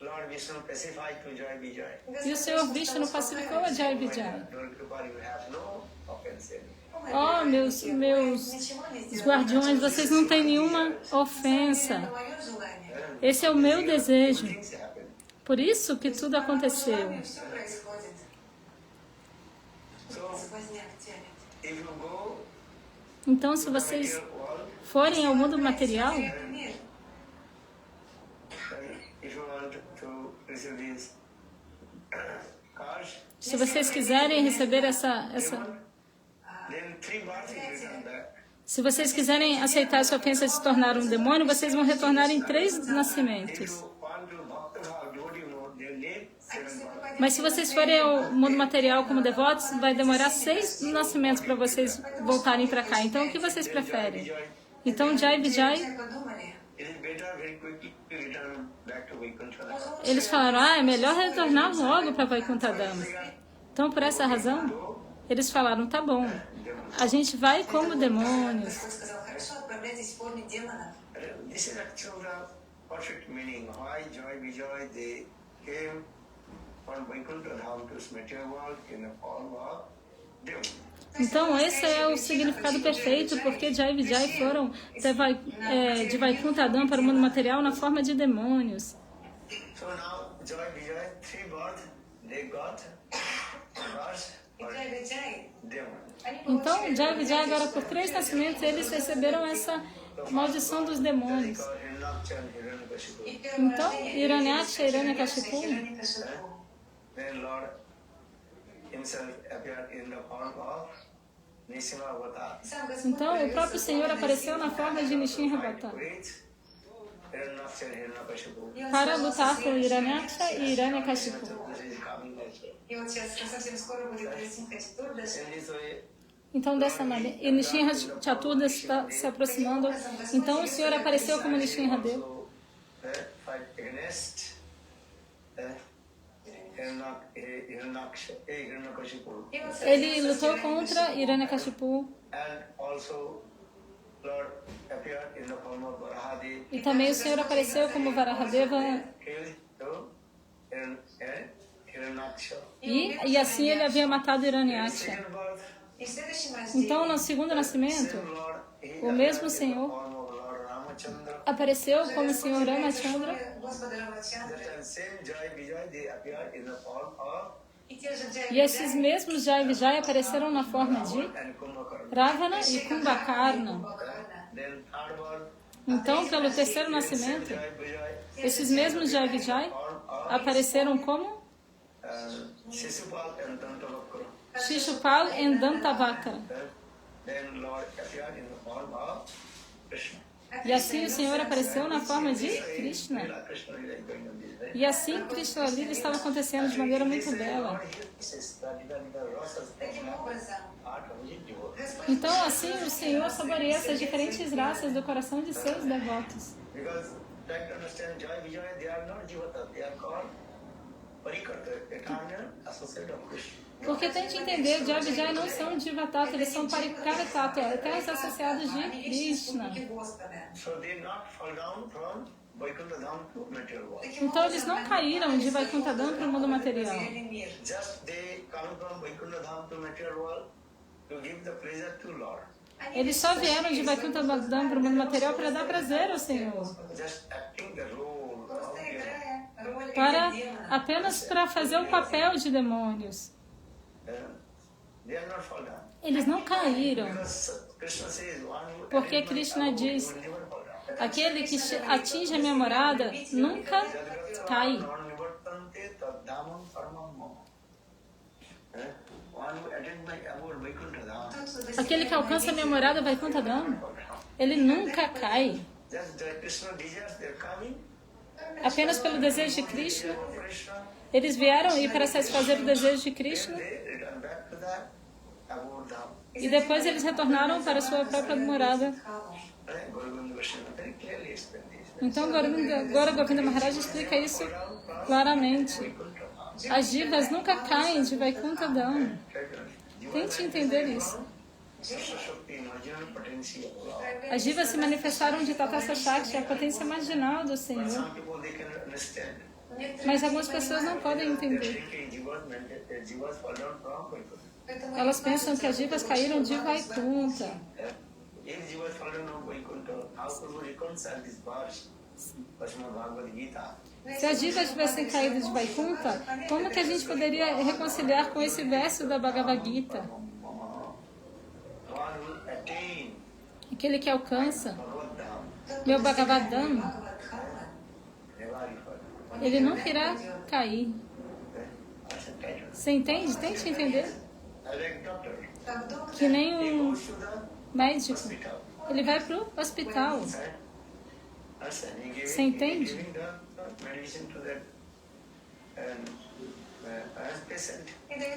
Lord Vishnu pacified to Joy Vijay. E o Senhor Vishnu pacificou a Jai e Vijay. Lord Kripa, you have no offense in me. Oh, meus os guardiões, vocês não têm nenhuma ofensa. Esse é o meu desejo. Things happen. Por isso que tudo aconteceu. Все происходит. So, Сквозняк тянет. if you go Então, se to vocês the world, forem ao mundo material, Это мир. if you want to receive these cars, se vocês quiserem receber essa then 3 births you return back. se vocês quiserem aceitar essa ofensa de se tornar um demônio, vocês vão retornar em 3 If nascimentos. you want to bhakta bhav, devotee mode, they'll need 7 births. Mas se vocês forem ao mundo material como devotos, vai demorar 6 nascimentos para vocês voltarem para cá. Então, o que vocês preferem? Então, Jai e Vijay, Подумали. It is better very quickly to return back to Vaikuntha. eles falaram, é melhor retornar logo para Vaikuntha Dham. Então, por essa razão, eles falaram, tá bom, a gente vai como demônios. Господь сказал, хорошо, отправляйтесь в форме демона. This is actually the perfect meaning. Why Joy Vijay, they came from Vaikuntha Dham to this material world in the form of devil. Então, esse é o significado perfeito, porque Jai e Vijay foram de Vaikuntha Dham para o mundo material na forma de demônios. So now, Jai Vijay, 3 births, they got curse or demon. Então, Jai e Vijay, agora por 3 nascimentos, eles receberam essa maldição dos demônios. Então, Hiranyaksha e Hiranyakashipu, Then Lord himself appeared in the form of Nrsimha Avatar. então o próprio Senhor apareceu na forma de Nishinra Avatar With Hiranyaksha and Hiranyakashipu. para lutar com Hiranyaksha e Hiranyakashipu. This is coming nature. И вот сейчас совсем скоро будет Нрисимха Чатурдаши. In this way, Então, dessa maneira, e Nishinra Chaturdashi está se aproximando. Então, o Senhor apareceu como Nishinra Deva. also fight against Hiranyakashipu. Ele lutou contra Hiranyakashipu And also Lord appeared in the form of Varahadev. e também o Senhor apareceu como Varahadeva Killed Hiranyaksha. e assim ele havia matado Hiranyaksha. Second birth, И в следующем Então, разделе no segundo nascimento, same Lord, he o mesmo appeared in the Senhor form of Lord Ramachandra. apareceu como o Senhor Ramachandra Господа Рамачандра. That time same Jai Vijay, they appeared in the form of И те же Джай e esses mesmos Jai e Vijay apareceram na forma de and Kumbhakarna. Ravana e Kumbhakarna. Then third birth, Então, pelo terceiro nascimento, Jai Vijay, esses mesmos Jai e Vijay form of apareceram como Shishupal and Dantavakra. Shishupal e Dantavakra. Then Lord appeared in the form of Krishna. E assim o Senhor apareceu na forma de Krishna. Krishna is going on this way. E assim Krishna Lila estava acontecendo de maneira muito bela. Таким образом, Então, assim, o Senhor saboreia essas diferentes raças do coração de seus devotos. Because try to understand Jai Vijay, they are not Jivata, they are called Parikarta, eternal associate of Krishna. Porque tente entender, Jai e Vijay não são Jivatata, eles são Parikaratata, eternos associados de Krishna. So they not fall down from Vaikuntha Dham to material world. Então, eles não caíram de Vaikuntha Dham para o mundo material. Just they come from Vaikuntha Dham to material world to give the pleasure to Lord. Eles só vieram de Vaikuntha Dham para o mundo material para dar prazer ao Senhor. Just acting the role of просто the играя роль Para, демона. apenas para fazer o papel de demônios. they are not fall down. Eles não caíram. Because Krishna says, one who Porque attains my Krishna abode diz, will never fall down. aquele que atinge a minha morada nunca cai. Non-nivartante tad-dhamam paramam mama. One who attains my abode Vaikuntha Dham. Aquele que alcança a minha morada Vaikuntha Dham, ele nunca cai. Just the Krishna desires, they are coming. Apenas pelo desejo de Krishna, Krishna, eles vieram e para satisfazer o desejo de Krishna, they return back to the abode Dham. e depois eles retornaram para sua própria morada. Guru Govinda Vaishnava very clearly explained this. Então, agora Govinda Maharaj explica isso claramente. As divas nunca caem de Vaikuntha Dham. Tente entender isso. As divas se manifestaram de Tatastha Shakti, a potência marginal do Senhor. Some people they can understand. Mas algumas pessoas não podem entender. Jivas fall down from Vaikuntha. Elas pensam que as divas caíram de Vaikuntha. If Jivas fall down from Vaikuntha, how could we reconcile this verse? Srimad Bhagavad Gita. Se as divas tivessem caído de Vaikuntha, como que a gente poderia reconciliar com esse verso da Bhagavad Gita? One who attain Aquele que alcança Bhagavad Dham, meu Bhagavadam, never fall. ele nunca irá cair. That's a title. Você entende? Tente entender. Like doctor, Как доктор, Que nem he um goes to the médico. hospital. Ele vai para o hospital. Understand? He Você entende? giving the medicine to that patient.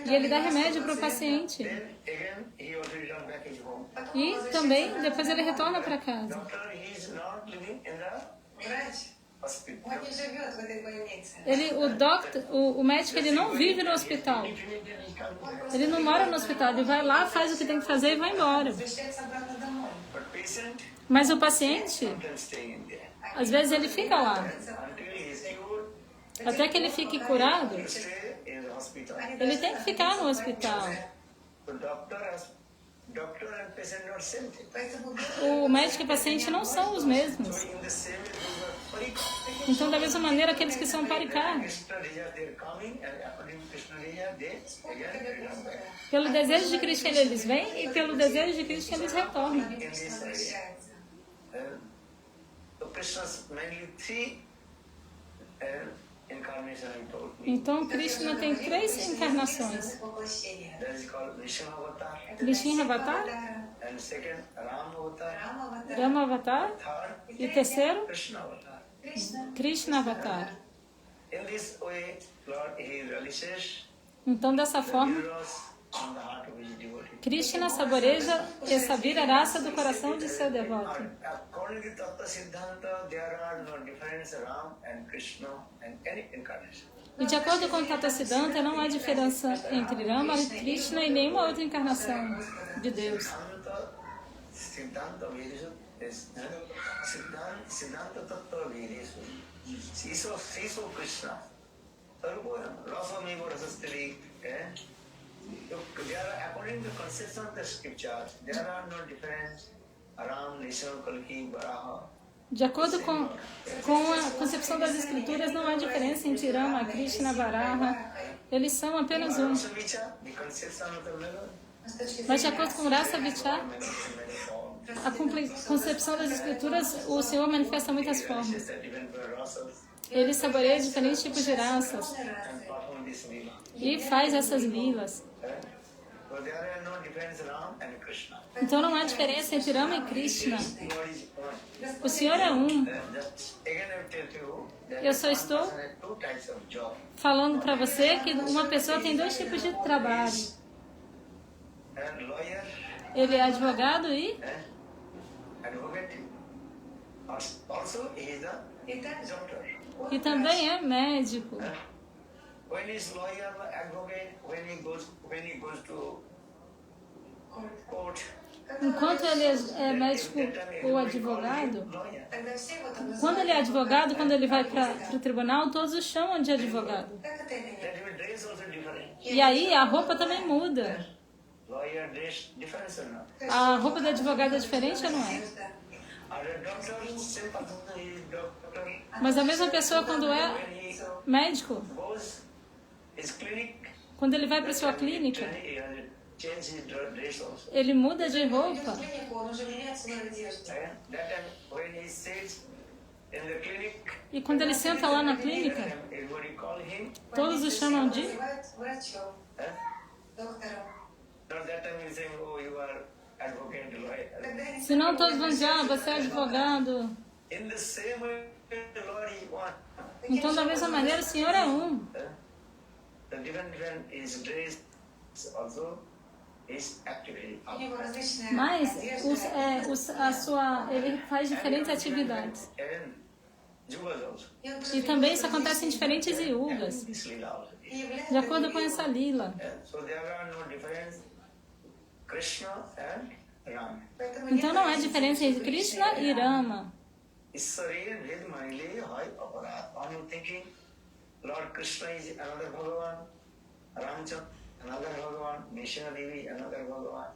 E ele dá remédio para o paciente. Then again he also return back his home. E também, depois ele retorna para casa. Doctor, he is not living in the врач, hospital. он не живет в этой больнице. O médico, ele não vive no hospital. Ele não mora no hospital. Ele vai lá, faz o que tem que fazer e vai embora. Возвращается обратно домой. But patient Mas o paciente, can stay in there às vezes ele fica lá. until he is cured. Até que ele fique curado, Stay in the hospital. ele tem que ficar no hospital. The doctor has doctor and patient not same thing. Поэтому O médico e o paciente não são os mesmos. So in the same way, those are parika. Então, da mesma maneira, aqueles que são pariká, Krishna Rija, they are coming, and according to Krishna Rija, they again return back. pelo desejo de Krishna eles vêm e pelo desejo de Krishna eles retornam. In this area. So Krishna's mainly three incarnations he told me. Então, Krishna tem 3 encarnações. That is called Nishana Avatar. Krishna Avatar, And second, Ram Avatar. Rama Avatar Third, e terceiro, Krishna Avatar. Krishna Avatar. In this way, Lord, he relishes Então, dessa forma, heroes on the heart of his devotee. Krishna saboreja essa vira-raça do coração de seu devoto. According to Tattva Siddhanta, there are no difference Ram and Krishna and any incarnation. E de acordo com o Tata Siddhanta, não há diferença entre Rama, Krishna e nenhuma outra encarnação de Deus. Siddhanta Vedesu is Siddhanta Tattva Vedesu. Siso Krishna. Rasami Rasastri. According to the conception of the scriptures, there are no difference Ram, Nishan, Kalki, Varaha. De acordo com a concepção das escrituras, não há diferença entre Rama, Krishna, Varaha. Eles são apenas um. The conception of the mirror. Mas de acordo com Rasa Vichar, a concepção das escrituras, o Senhor manifesta muitas formas. Ele saboreia diferentes tipos de raças e faz essas lilas. Então não há diferença entre Rama e Krishna. O Senhor é um. Eu só estou falando para você que uma pessoa tem 2 tipos de trabalho. Ele é advogado e também é médico. When is lawyer, advocate, when he goes to court, Enquanto ele é médico ou advogado, quando ele é advogado, quando ele vai para o tribunal, todos o chamam de advogado. that even dress also different. E aí a roupa também muda. Lawyer dress different or not? A roupa do advogado é diferente ou não é? Other doctor, same person is doctor. Mas a mesma pessoa quando é When he médico, goes his clinic, quando ele vai para sua clínica, he has to change his dress also. ele muda de roupa. Он уже меняет свою одежду. That time when he sits in the clinic, E quando ele senta lá na clínica, everybody call him. todos o chamam de... Называют врачом, доктором. Not that time he saying, oh, you are advocate, lawyer. Тогда они Senão todos vão dizer, ah, você é advogado. In the same way, the Lord he wants. Então, da mesma maneira, o Senhor é um. The different is dress also is activity. У него различные Mas одежды. ele faz diferentes atividades. And yugas also. И он E também isso acontece em diferentes yugas, This lila also. de acordo com essa lila. So there are no difference Krishna and Ram. Então não há diferença entre Krishna e Rama. Issari Ved Manili Hai Aparat. Are you thinking Lord Krishna is another Bhagavan, Ramchandra another Bhagavan, Nishana Devi another Bhagavan?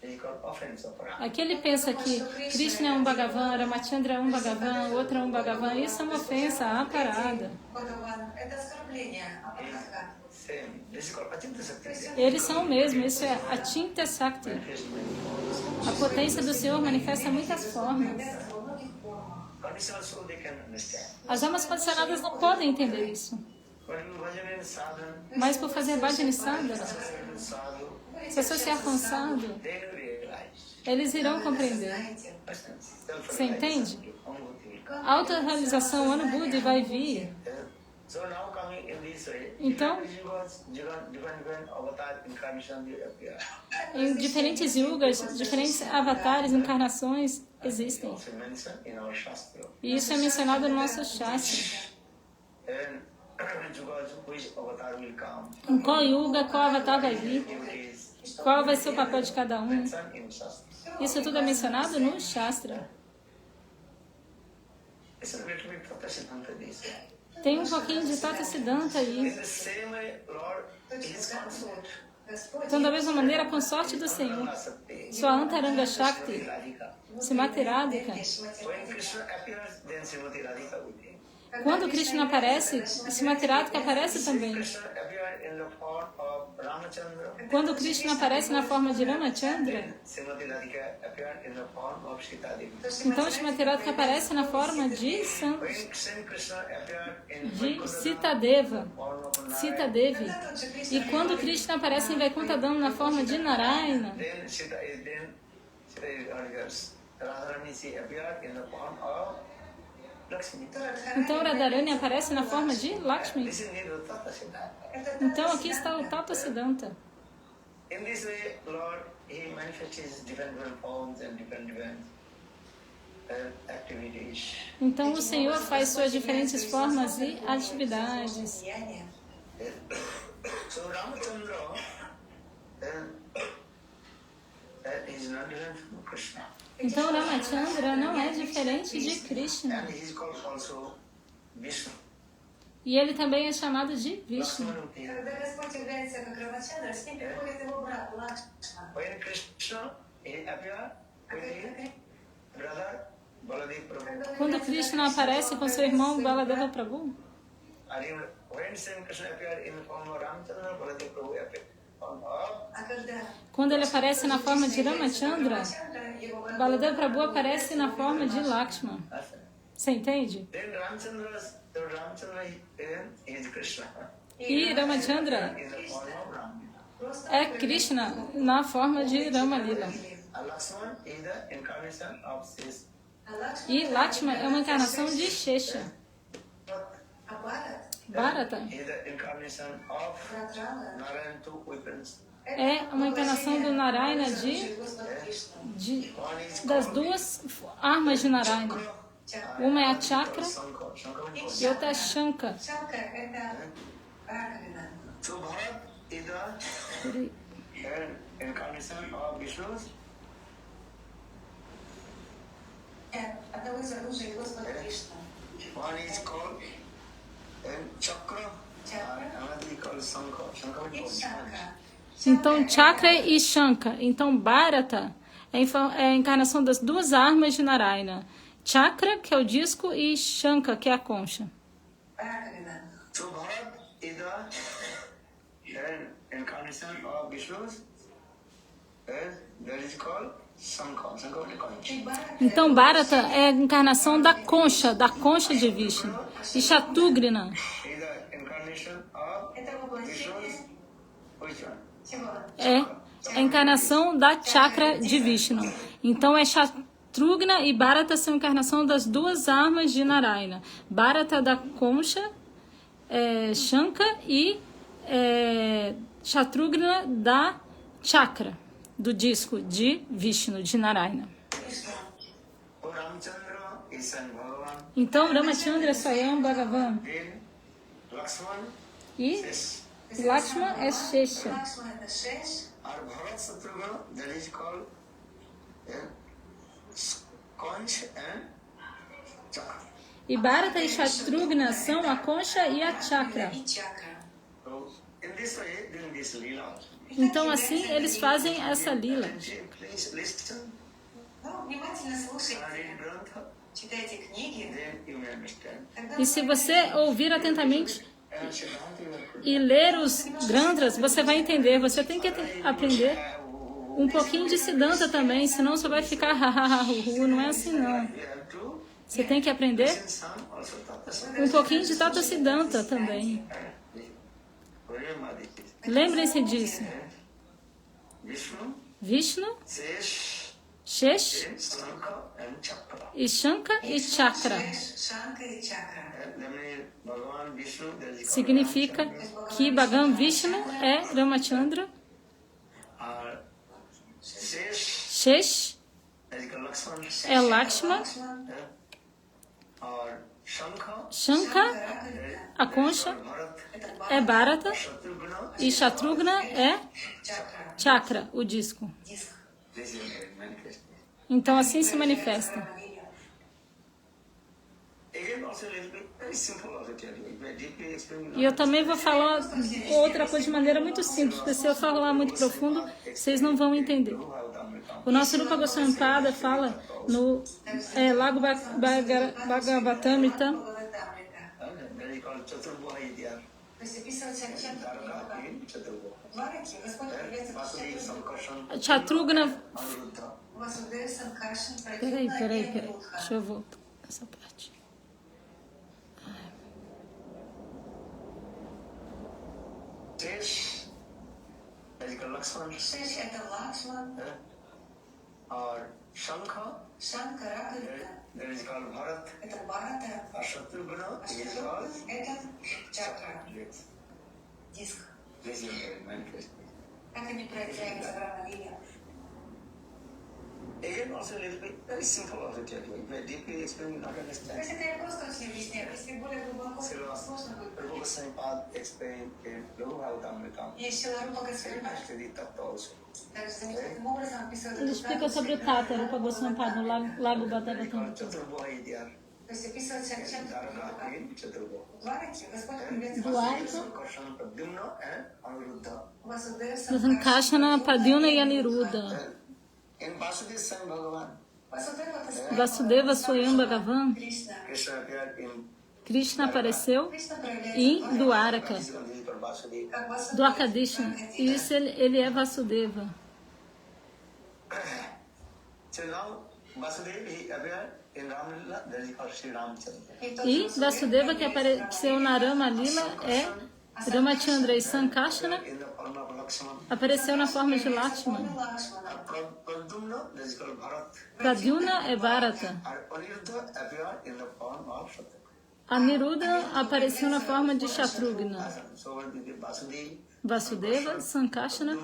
This is called offense aparat. Aqui ele pensa que Krishna é um Bhagavan, Ramachandra é um Bhagavan, outro é um Bhagavan. Isso é uma ofensa à parada. Бхагаван. Это оскорбление, апархат. Same. This is called Achinta Sakti. Eles são o mesmo, isso é Achinta Sakti. A potência do Senhor manifesta muitas formas. Во многих формах. Conditional soul they can understand. As almas condicionadas não podem entender isso. But in bhajan and sadhana, Mas por fazer bhajan e sadhana, sadhu, se associar com sadhu, they will realize. eles irão compreender. Знаете, Você entende? Anubhuti. A autorrealização Anubhuti vai vir. So now coming in this way, Então, different avatar incarnation they appear. em diferentes yugas, diferentes avatares, encarnações existem. Also mentioned in our Shastra. E isso é mencionado no nosso Shastra. And yugas, which avatar will come, Em qual yuga, qual avatar vai vir, it is qual vai ser o papel de cada um. mentioned in Shastra. Isso tudo é mencionado no Shastra. It's a little bit Tata Siddhanta this. Tem um pouquinho de Tata Siddhanta In aí. the same way, Lord is consort. Господь Então, da mesma maneira, a consorte do Senhor, Sakti. sua Antaranga Shakti, Radhika. Srimati Radhika. When Krishna appears, then Srimati Radhika will be. Quando Krishna aparece, Srimati Radhika aparece também. Krishna appeared in the form of Ramachandra. Quando Krishna aparece na forma de Ramachandra, Then Srimati Radhika appeared in the form of Sita Devi. então Srimati Radhika aparece na forma de When Sri Krishna appeared in Sita Deva, form of Sita Narayana, Devi. E quando Krishna aparece em Vaikuntha Dham na forma de Narayana, then Sita is Radharani, she appeared in the form of Lakshmi. então Radharani aparece na forma de Lakshmi. This is Nirutata Siddhanta. Então aqui está o Tata Siddhanta. In this way, Lord, He manifests His different forms and different activities. Então o Senhor faz suas diferentes formas e atividades. So Ramachandra is not different from Krishna. Então Ramachandra não é diferente de Krishna. And he is called also Vishnu. E ele também é chamado de Vishnu. Lakshmana. Когда Господь является как Рамачандра, с ним приходит его брат Лакшман. When Krishna he appeared with his brother Baladev Prabhu. Quando Krishna aparece com seu irmão Baladeva Prabhu, When Sri Krishna appeared in the form of Ramachandra, Baladev Prabhu appeared in the form of А когда quando ele aparece na forma de Ramachandra, его брат Baladeva Prabhu aparece na forma de Lakshman. Você entende? then Ramachandra is Krishna. E Ramachandra In the form of Ram. é Krishna na forma de Ramalila. Lakshman is the incarnation of Sis. E Lakshman é uma encarnação de Shesha. А Бхарат, Bharata Is the incarnation of брат Рама, Narayan two weapons. é uma encarnação do Narayana Господа Кришна. One is das duas armas de Narayana. Uma é a Chakra Shankha. Shankha means e outra é a Shanka. Шанка – это раковина. so Bharat is the incarnation of Vishnu's Одного из оружий Господа Кришны. one is called Chakra. Another is called Shankha. Shankha И means Шанка. Então, Chakra e Shanka. Então, Bharata é a encarnação das duas armas de Narayana. Chakra, que é o disco, e Shanka, que é a concha. Раковина. so Bharat is the incarnation of Vishnu's that is called Shankha. Shankha means conch. И Бхарат Então, Bharata é a encarnação da concha de Vishnu. E Shatugrina Is the incarnation of – это воплощение Vishnu's which one? чего? é a encarnação da Chakra de Vishnu. Então, é Shatrugna e Bharata são a encarnação das duas armas de Narayana. Bharata da concha, Shanka, e Shatrugna da Chakra, do disco de Vishnu, de Narayana. Oh, Ramachandra is San Bhagavan. Então, Ramachandra é Swayam Bhagavan. Then Lakshman E is Lakshman é Shesha. Лакшман – это 6. our Bharat Satrugna that is called conch and chakra. E Bharata e Shatrugna são a concha e a chakra. И чакра. So in this way, doing this lila. Então, assim, eles fazem essa lila. Please listen Ну, внимательно and слушайте, read Grantha, читайте книги. then you may understand. Тогда E se você ouvir atentamente And Siddhanta you have e ler os Grantras, você vai entender. Você tem que aprender um pouquinho de Siddhanta também, senão você vai ficar hahaha, não é assim não. you have to Você tem que aprender listen some also Tathasya. um pouquinho de Tata Siddhanta também. Remember this. Lembrem-se disso. Vishnu, Vishnu, Sesh, Shesh, Shankha and Chakra. e Shanka e Chakra. Шанка и чакра. That means Bhagavan Vishnu, that is called Significa que Bhagavan Vishnu é Ramachandra, Sesh, Shesh that is called Lakshman, é Lakshman, or Shankha, Shanka, a concha, Bharat, é Bharata Shatrugna, e Shatrugna é Чакра. Chakra, o disco. Диск. this is manifest. Então assim se manifesta. Again, also a little bit very simple also tell you. If I deeply explain, E eu também vou falar outra coisa de maneira muito simples, porque se eu falar muito profundo, vocês não vão entender. how the O nosso Rupa Goswami Pada fala no Lago Bhagavatamrita, That is called Chaturboha there. То есть описывается Dwarka in Chaturboha. Двараки, Господь проявляется Vasudeva в Sankarshan Chatrugna. Anuruddha. Васудева Санкаршин, Peraí, Прадюмна и deixa Анирудха. eu voltar essa parte. Shesh, that is called Lakshman. Шеш — это Лакшман, Or Shankha, Шанкара that is called Bharat. — это Бхарата, Or Shatrugna, а it is Шатру called — это чакра, Yes. диск. This is very manifest. Как они проявляются в равновесии? Again, also a little bit very simple also tell you. If I deeply explain, you not То understand. есть это я просто очень объясняю. Если более глубоко, Srila сложно будет. Prabhu Goswami Pad explained in Laghu Bhagavatamrita. Есть Шила Рупа Госвами Пад, Actually, Tattva also. также замечательным образом описывает Ele explica sobre o Tata, Rupa Goswami Pada, no Lago That is called Bhagavatamrita. Chaturboha there. То есть описывается Dwarka in Chaturboha. Двараки, Господь проявляется в Dwarka. Sankarshan Pradyumna and Anuruddha. Васудева Sankarshana, Padyuna e Aniruddha. In Vasudeva Swami Bhagavan, Vasudeva Swayam Bhagavan, Кришна. Krishna appeared in Krishna apareceu Кришна проявляется em в Dwaraka, this one, this is called Vasudeva. как Васудева. Dwarkadishna. E isso ele é Vasudeva. So now Vasudeva he appeared in Ramlila, that is called Sri Ramchandra. E Vasudeva, que apareceu na Rama Lila, é Ramachandra. E Sankarshana In the form of Lakshman. apareceu na forma de Lakshman. Pradyumna, that is called Bharat. Pradyuna é Bharata. And Aniruddha appeared in the form of Shatrugna. Aniruddha apareceu na forma de Shatrugna. So what is the Vasudeva? Vasudeva, Sankarshana,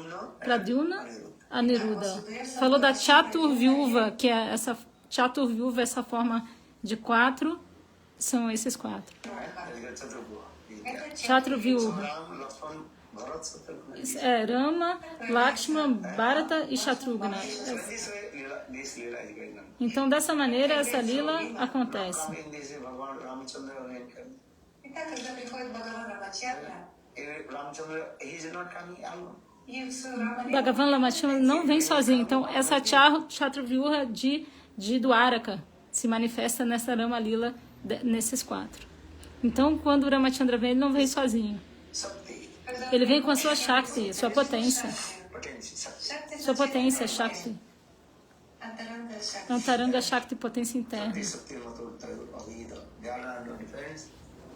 Pradyuna, Aniruddha. Falou da Chaturvyuva, que é essa Chaturvyuva, essa forma de 4, são esses 4. That is called Chaturboha. Chaturvyuva. Ram, Lakshman, Bharat, Shatrugna. É Rama, Lakshman, Bharata e Shatrugna. So in this way, this lila is going on. Então, dessa maneira, essa lila acontece. Come in this way, Bhagavan Ramchandra Venkata. Итак, когда приходит Бхагаван Рамачандра, Ramchandra, he is not coming alone. и в свою Рамалилу Bhagavan Lamachandra não vem sozinho. Então, essa Chaturvyuha de Dwaraka se manifesta nessa Rama Lila, nesses 4. Então, quando o Ramachandra vem, ele não vem sozinho. Sakti, Ele vem com a sua Shakti, sua potência. potency, Sakti. Шакти Sua potência, Shakti. Антаранга Шакти. Antaranga Shakti, potência interna. Sakti Maturta Avida. There are no difference.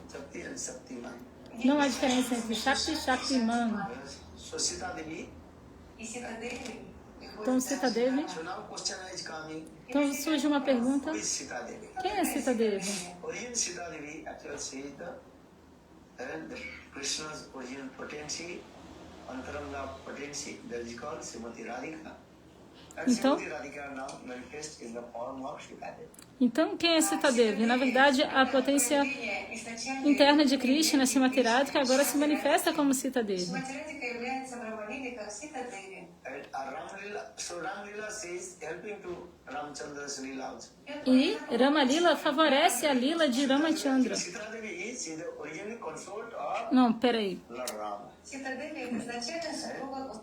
Sakti and Sakti man. Não há diferença entre Shakti e Shaktiman. So Sita Devi. И Сита Деви приходит Então, Sita Devi. So now question is coming. Então, surge uma pergunta. Who is Sita Devi? Quem é Sita Devi? Origin Sita Devi actually says the Krishna's origin potency, Antaranga potency, that is called Srimati Radhika. And Então- Srimati Radhika now manifests in the form of Sita Devi. Então, quem é Sita Devi? Na verdade, a potência interna de Krishna, Srimati Radhika, agora se manifesta como Sita Devi. Математика является в Рамалиле как Сита Деви. And Ramlila, so Ramlila says helping to Ramchandra's Leela also. E Ramalila favorece a lila de Ramachandra. Sita Devi is the original consort of Não, peraí. Lord Rama. Сита Деви — это изначально супруга.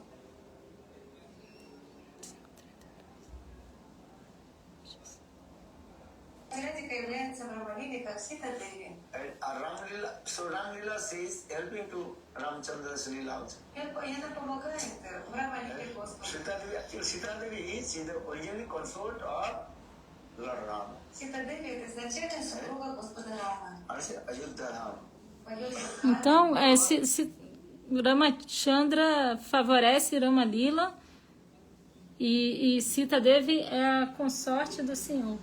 Математика является в Рамалиле как Сита Деви. And Ramlila, so Ramlila says helping to Ramchandra's Leela also. И она помогает в Рамалиле Господу. Sita Devi, actually Sita Devi is the original consort of Lord Rama. Сита Деви — это изначально супруга Господа Рама. Ayuddha Rama. Então, se Ramachandra favorece Ramalila e Sita Devi é a consorte do Senhor.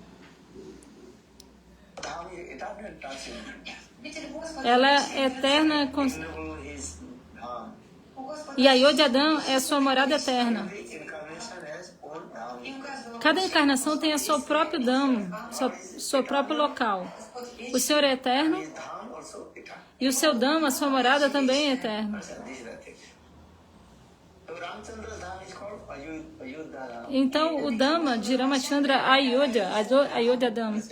Rama is eternal transcendent. Видите, Господь Ela é eterna Enable his Dham. у Господа e a Yodhadam é a sua morada eterna. Every incarnation has own Dham. и у каждого Cada encarnação tem o seu próprio damo, seu próprio local. O Senhor é eterno His Dham also eternal. e o seu damo, a sua morada, também é eterna. This is the thing. So Ramchandra's Dham is called Ayuddha Dham. Então, o dama de Ramachandra, Ayodhya, Ayodhya Dama. Ayuddha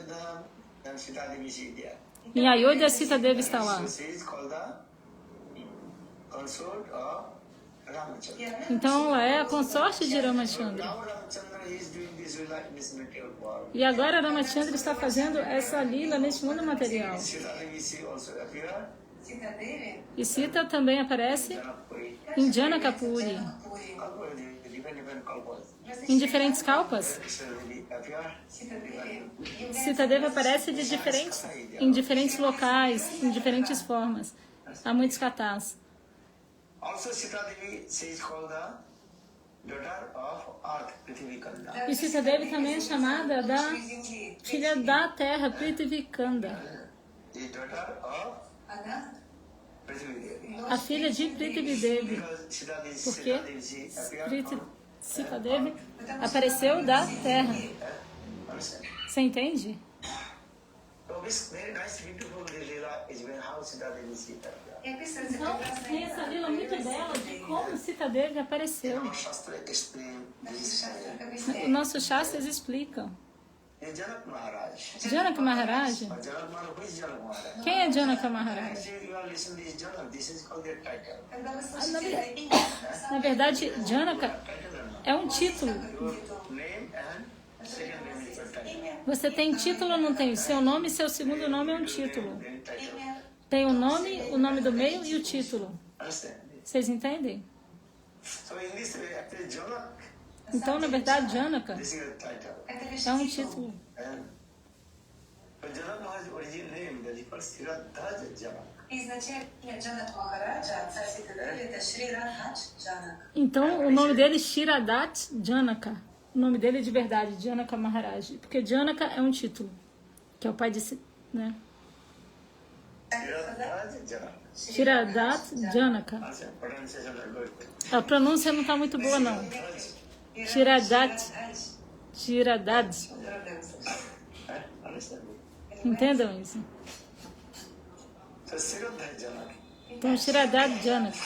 Dham, then Sita Devi is there. Em Ayodhya, Sita Devi está lá. So she is called the consort of Ramachandra. Então ela é a consorte de Ramachandra. Now Ramachandra is doing this lila in this material world. E agora Ramachandra está fazendo essa lila neste mundo material. Sita Devi she also appear. Sita Devi, E Sita também aparece Janakpuri. em Janakapuri, Puri, Different kalpas. em diferentes kalpas. Sita Devi appear. Sita Devi, Sita Devi aparece em diferentes locais, em diferentes formas. Há muitos katas. Also Sita Devi she is called the daughter of earth, Prithvi Kanda. E Sita Devi também é chamada da filha da terra, Prithvikanda, The daughter of Ana, Prithvi Devi. a filha de Prithvi Devi. Because Sita Devi, Porque Sita Devi she appeared Sita Devi apareceu da terra. Understand? Você entende? So this very nice, beautiful lila is when how Sita Devi she appeared. e описывается Então, прекрасная tem essa lila muito bela de como Sita Devi apareceu. Our Shastra explain Наши this. шастры как O объясняют. nosso Shastras explicam. Janak Maharaj. Janaka Maharaj. Janak Maharaj, who is Janak Maharaj? Quem é Janaka Maharaj? Actually, you are listening to this Janak. This is called their title. Когда вы слышите это имя, Na verdade, Janaka Title or not? é um título. Your name and second name is your title. Você tem título ou não tem? Seu nome e seu segundo nome é um título. Then title. имя Tem o nome do meio e o título. Understand? Vocês entendem? So in this way, actually Janak, Então, na verdade, Janaka this is your title. это лишь é um титул. título. And but Janak Maharaj's original name, that is called Siradhaj Janak. Изначально Джанат Махараджа, царь Сита Деви, это Шри Радхадж Джанак. Então, o nome dele é Shiradat Janaka. O nome dele é de verdade, Janaka Maharaj. Porque Janaka é um título, que é o pai de... Né? Siradhaj Janak. Shiradat Janaka. Understand? Pronunciation is good. A pronúncia não está muito boa, não. Shiradat. Shiradad. Understand? Entendam isso? So Siradhaj Janak. Então, Shiradat Janaka.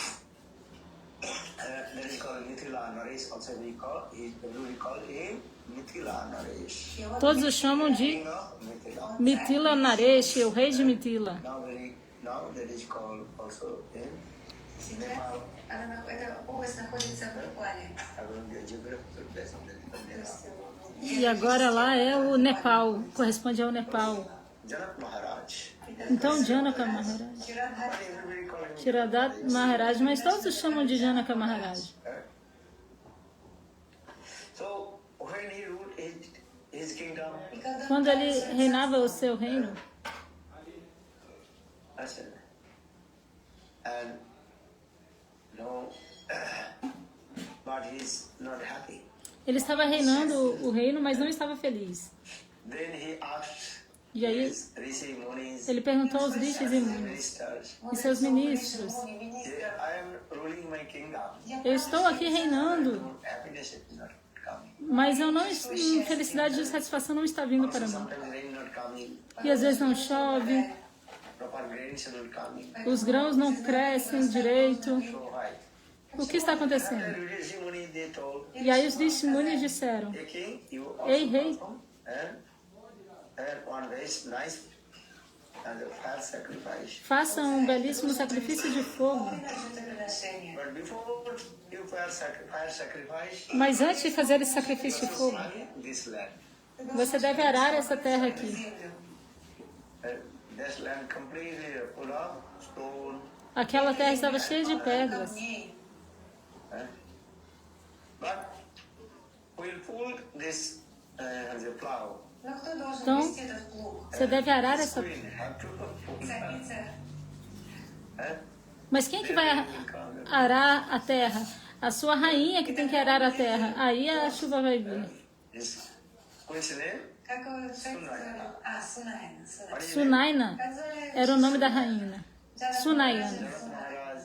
That is called Mithila Naresh. Also we call him Mithila Naresh. Todos o chamam de King of Mithila. Mithila Naresh, o rei de Mithila. Now that is called also in Nepal. Эта область находится в Непале. I will be a geographical place of the Nepal. E agora lá é o Nepal, corresponde ao Nepal. Janak Maharaj. Então, Janaka Maharaj. Ширадхадж. Everybody call him Shiradat Maharaj, mas todos o chamam de Janaka Maharaj. So when he ruled his kingdom, И когда Quando ele reinava o seu reino, that's it. And no, but he's not happy. ele estava reinando o reino, mas não estava feliz. Then he asked E aí, his Rishi Munis, ele perguntou aos rishis e munis ministers, e seus ministros: I am ruling my kingdom. eu estou aqui reinando, Happiness is not coming. mas eu não, felicidade e satisfação não está vindo para mim. Sometimes rain not coming, E às vezes não chove, proper grains are not coming. os grãos não crescem direito. So high. O que está acontecendo? Then Rishi Munis they told, E aí os rishis munis disseram: hey king, you Ei, also rei. perform and one very nice and a fire sacrifice. faça um belíssimo sacrifício de fogo. But before you fire sacrifice, Mas antes de fazer esse sacrifício de fogo, this land. você deve arar essa terra aqui. This land completely full of stone. Aquela terra estava cheia de pedras. But we'll pull this the plow. Но кто должен Então, вести этот плуг? você deve arar essa Queen have to pull. Царица. Mas quem que vai arar a terra? A sua rainha que tem que arar a terra. Aí a chuva vai vir. This queen's name? Как его царица? А, Сунайна. Сунайна. Sunaina Как звали? era o nome da rainha. Джанат Sunayana. Махараджа. Maharaj.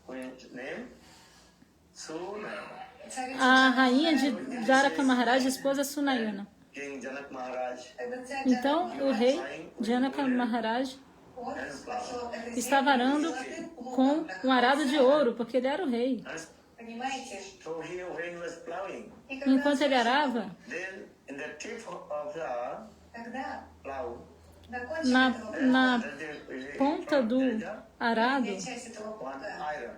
Queen's name? Sunayana. Царица A Джанат rainha de Махараджа. Jaraka Maharaj, esposa Sunayana. King Janak Maharaj. Когда царь Então, Джанат o rei Махарадж, Janaka Maharaj он хотел это estava сделать arando золотым com плугом. um arado de ouro, porque ele era o rei. Понимаете? So here when he was plowing, И когда Enquanto ele arava, then in the tip of the Тогда plow, на кончике na, этого na there is ponta do there is arado, верхняя часть этого one плуга, iron.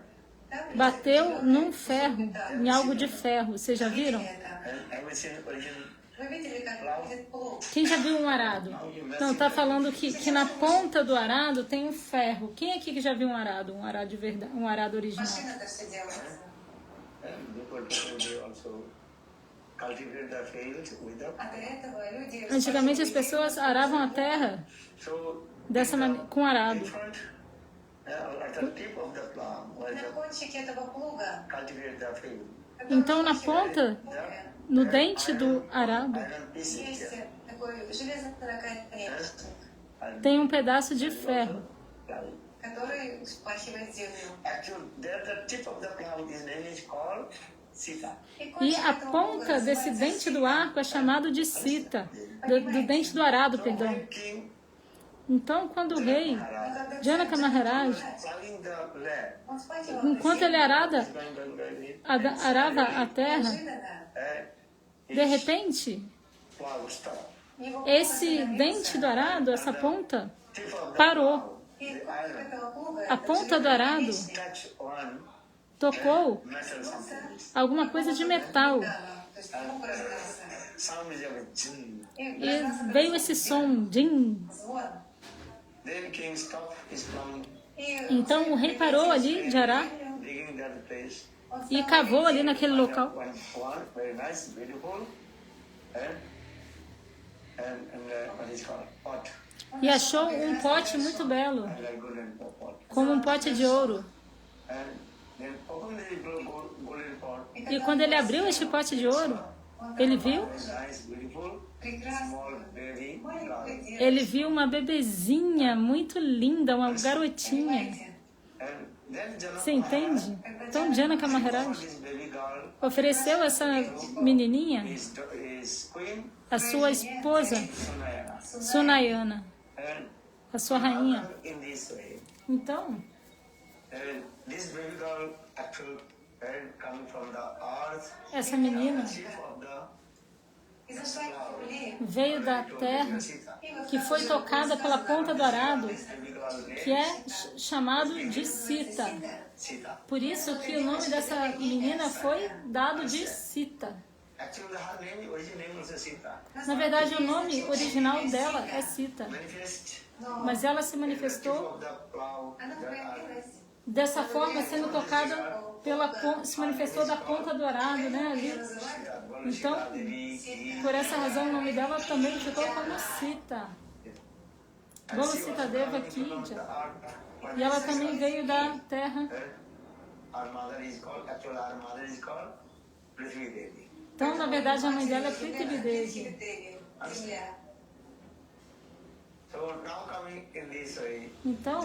там bateu num ferro, em algo de ferro. Vocês já viram? Have you seen origin? Вы видели, как выглядит плуг? Quem já viu um arado? Então, tá falando que na ponta do arado tem um ferro. Quem aqui que já viu um arado? Um arado de verdade, um arado original? Машина это все делается. And before they also cultivate the fields with the. А до этого люди... Antigamente as pessoas aravam a terra So dessa maneira, com arado. in front, at the tip of the plow, was На the кончике этого плуга, cultivate the field. Então na ponta, no dente do arado, Iron pieces есть there. такой железный наконечник, And tem um pedaço de ferro. plow. который вспахивает землю. Actually, there the tip of the plow, his name is called Sita. E кончик a этого плуга ponta desse называется dente do сита. arco é chamado de cita, do dente do arado, perdão. When king Então, quando o rei Maharaj Janaka Maharaj, plowing the land, Он вспахивал enquanto ele arava a terra, неожиданно de repente, plow stopped. его esse dente do arado, essa ponta, Tip of the parou. plow, и the кончик iron, этого плуга, A ponta do arado touch on tocou metal something. alguma coisa de metal. то есть плуг раздался. Sound is a jinn. E veio esse som, din. Звон. Then king stopped his plowing, И Então o rei parou ali de arar digging that place. он e стал cavou ali naquele local. One very nice, beautiful, and what is called pot, E achou um pote muito belo, like golden pot. como um pote de ouro. And then open the golden pot. E quando ele abriu este pote de ouro, ele viu, Nice, beautiful, small baby girl. ele viu uma bebezinha muito linda, uma garotinha. And then Janaka Você entende? Então Janaka Maharaj this baby girl, ofereceu essa menininha, his queen, a sua esposa, Sunayana. Sunayana, And a sua rainha. in this way, Então, this baby girl actually coming from the earth, essa menina chief of the из земли. veio da terra, que foi tocada pela ponta do arado, baby girl name que é chamado de Sita. Sita. Por isso que o nome dessa menina foi dado de Sita. Actually, her name, original name was Sita. Na verdade, o nome original dela é Sita, Manifest mas ela se manifestou of the plow, Она the iron. проявилась. dessa forma, sendo tocada se manifestou da ponta do arado, né? Ali. Então, por essa razão, o nome dela também ficou como Sita. Golo Sita Deva Kidja. E ela também veio da terra. Our mother is called, actually our mother is called Prithvi Devi. Então, na verdade, a mãe dela é Prithvi Devi. Земля. So now coming in this way, Então,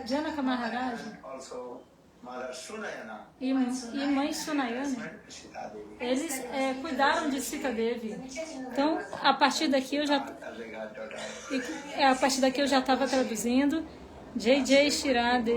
Janaka Maharaj also Mother Sunayana, e mãe Sunayana, Sita Devi. eles cuidaram de Sita Devi. Então, a partir daqui eu já As regard daughter. a partir daqui eu já estava traduzindo. Jai Jai Shirade.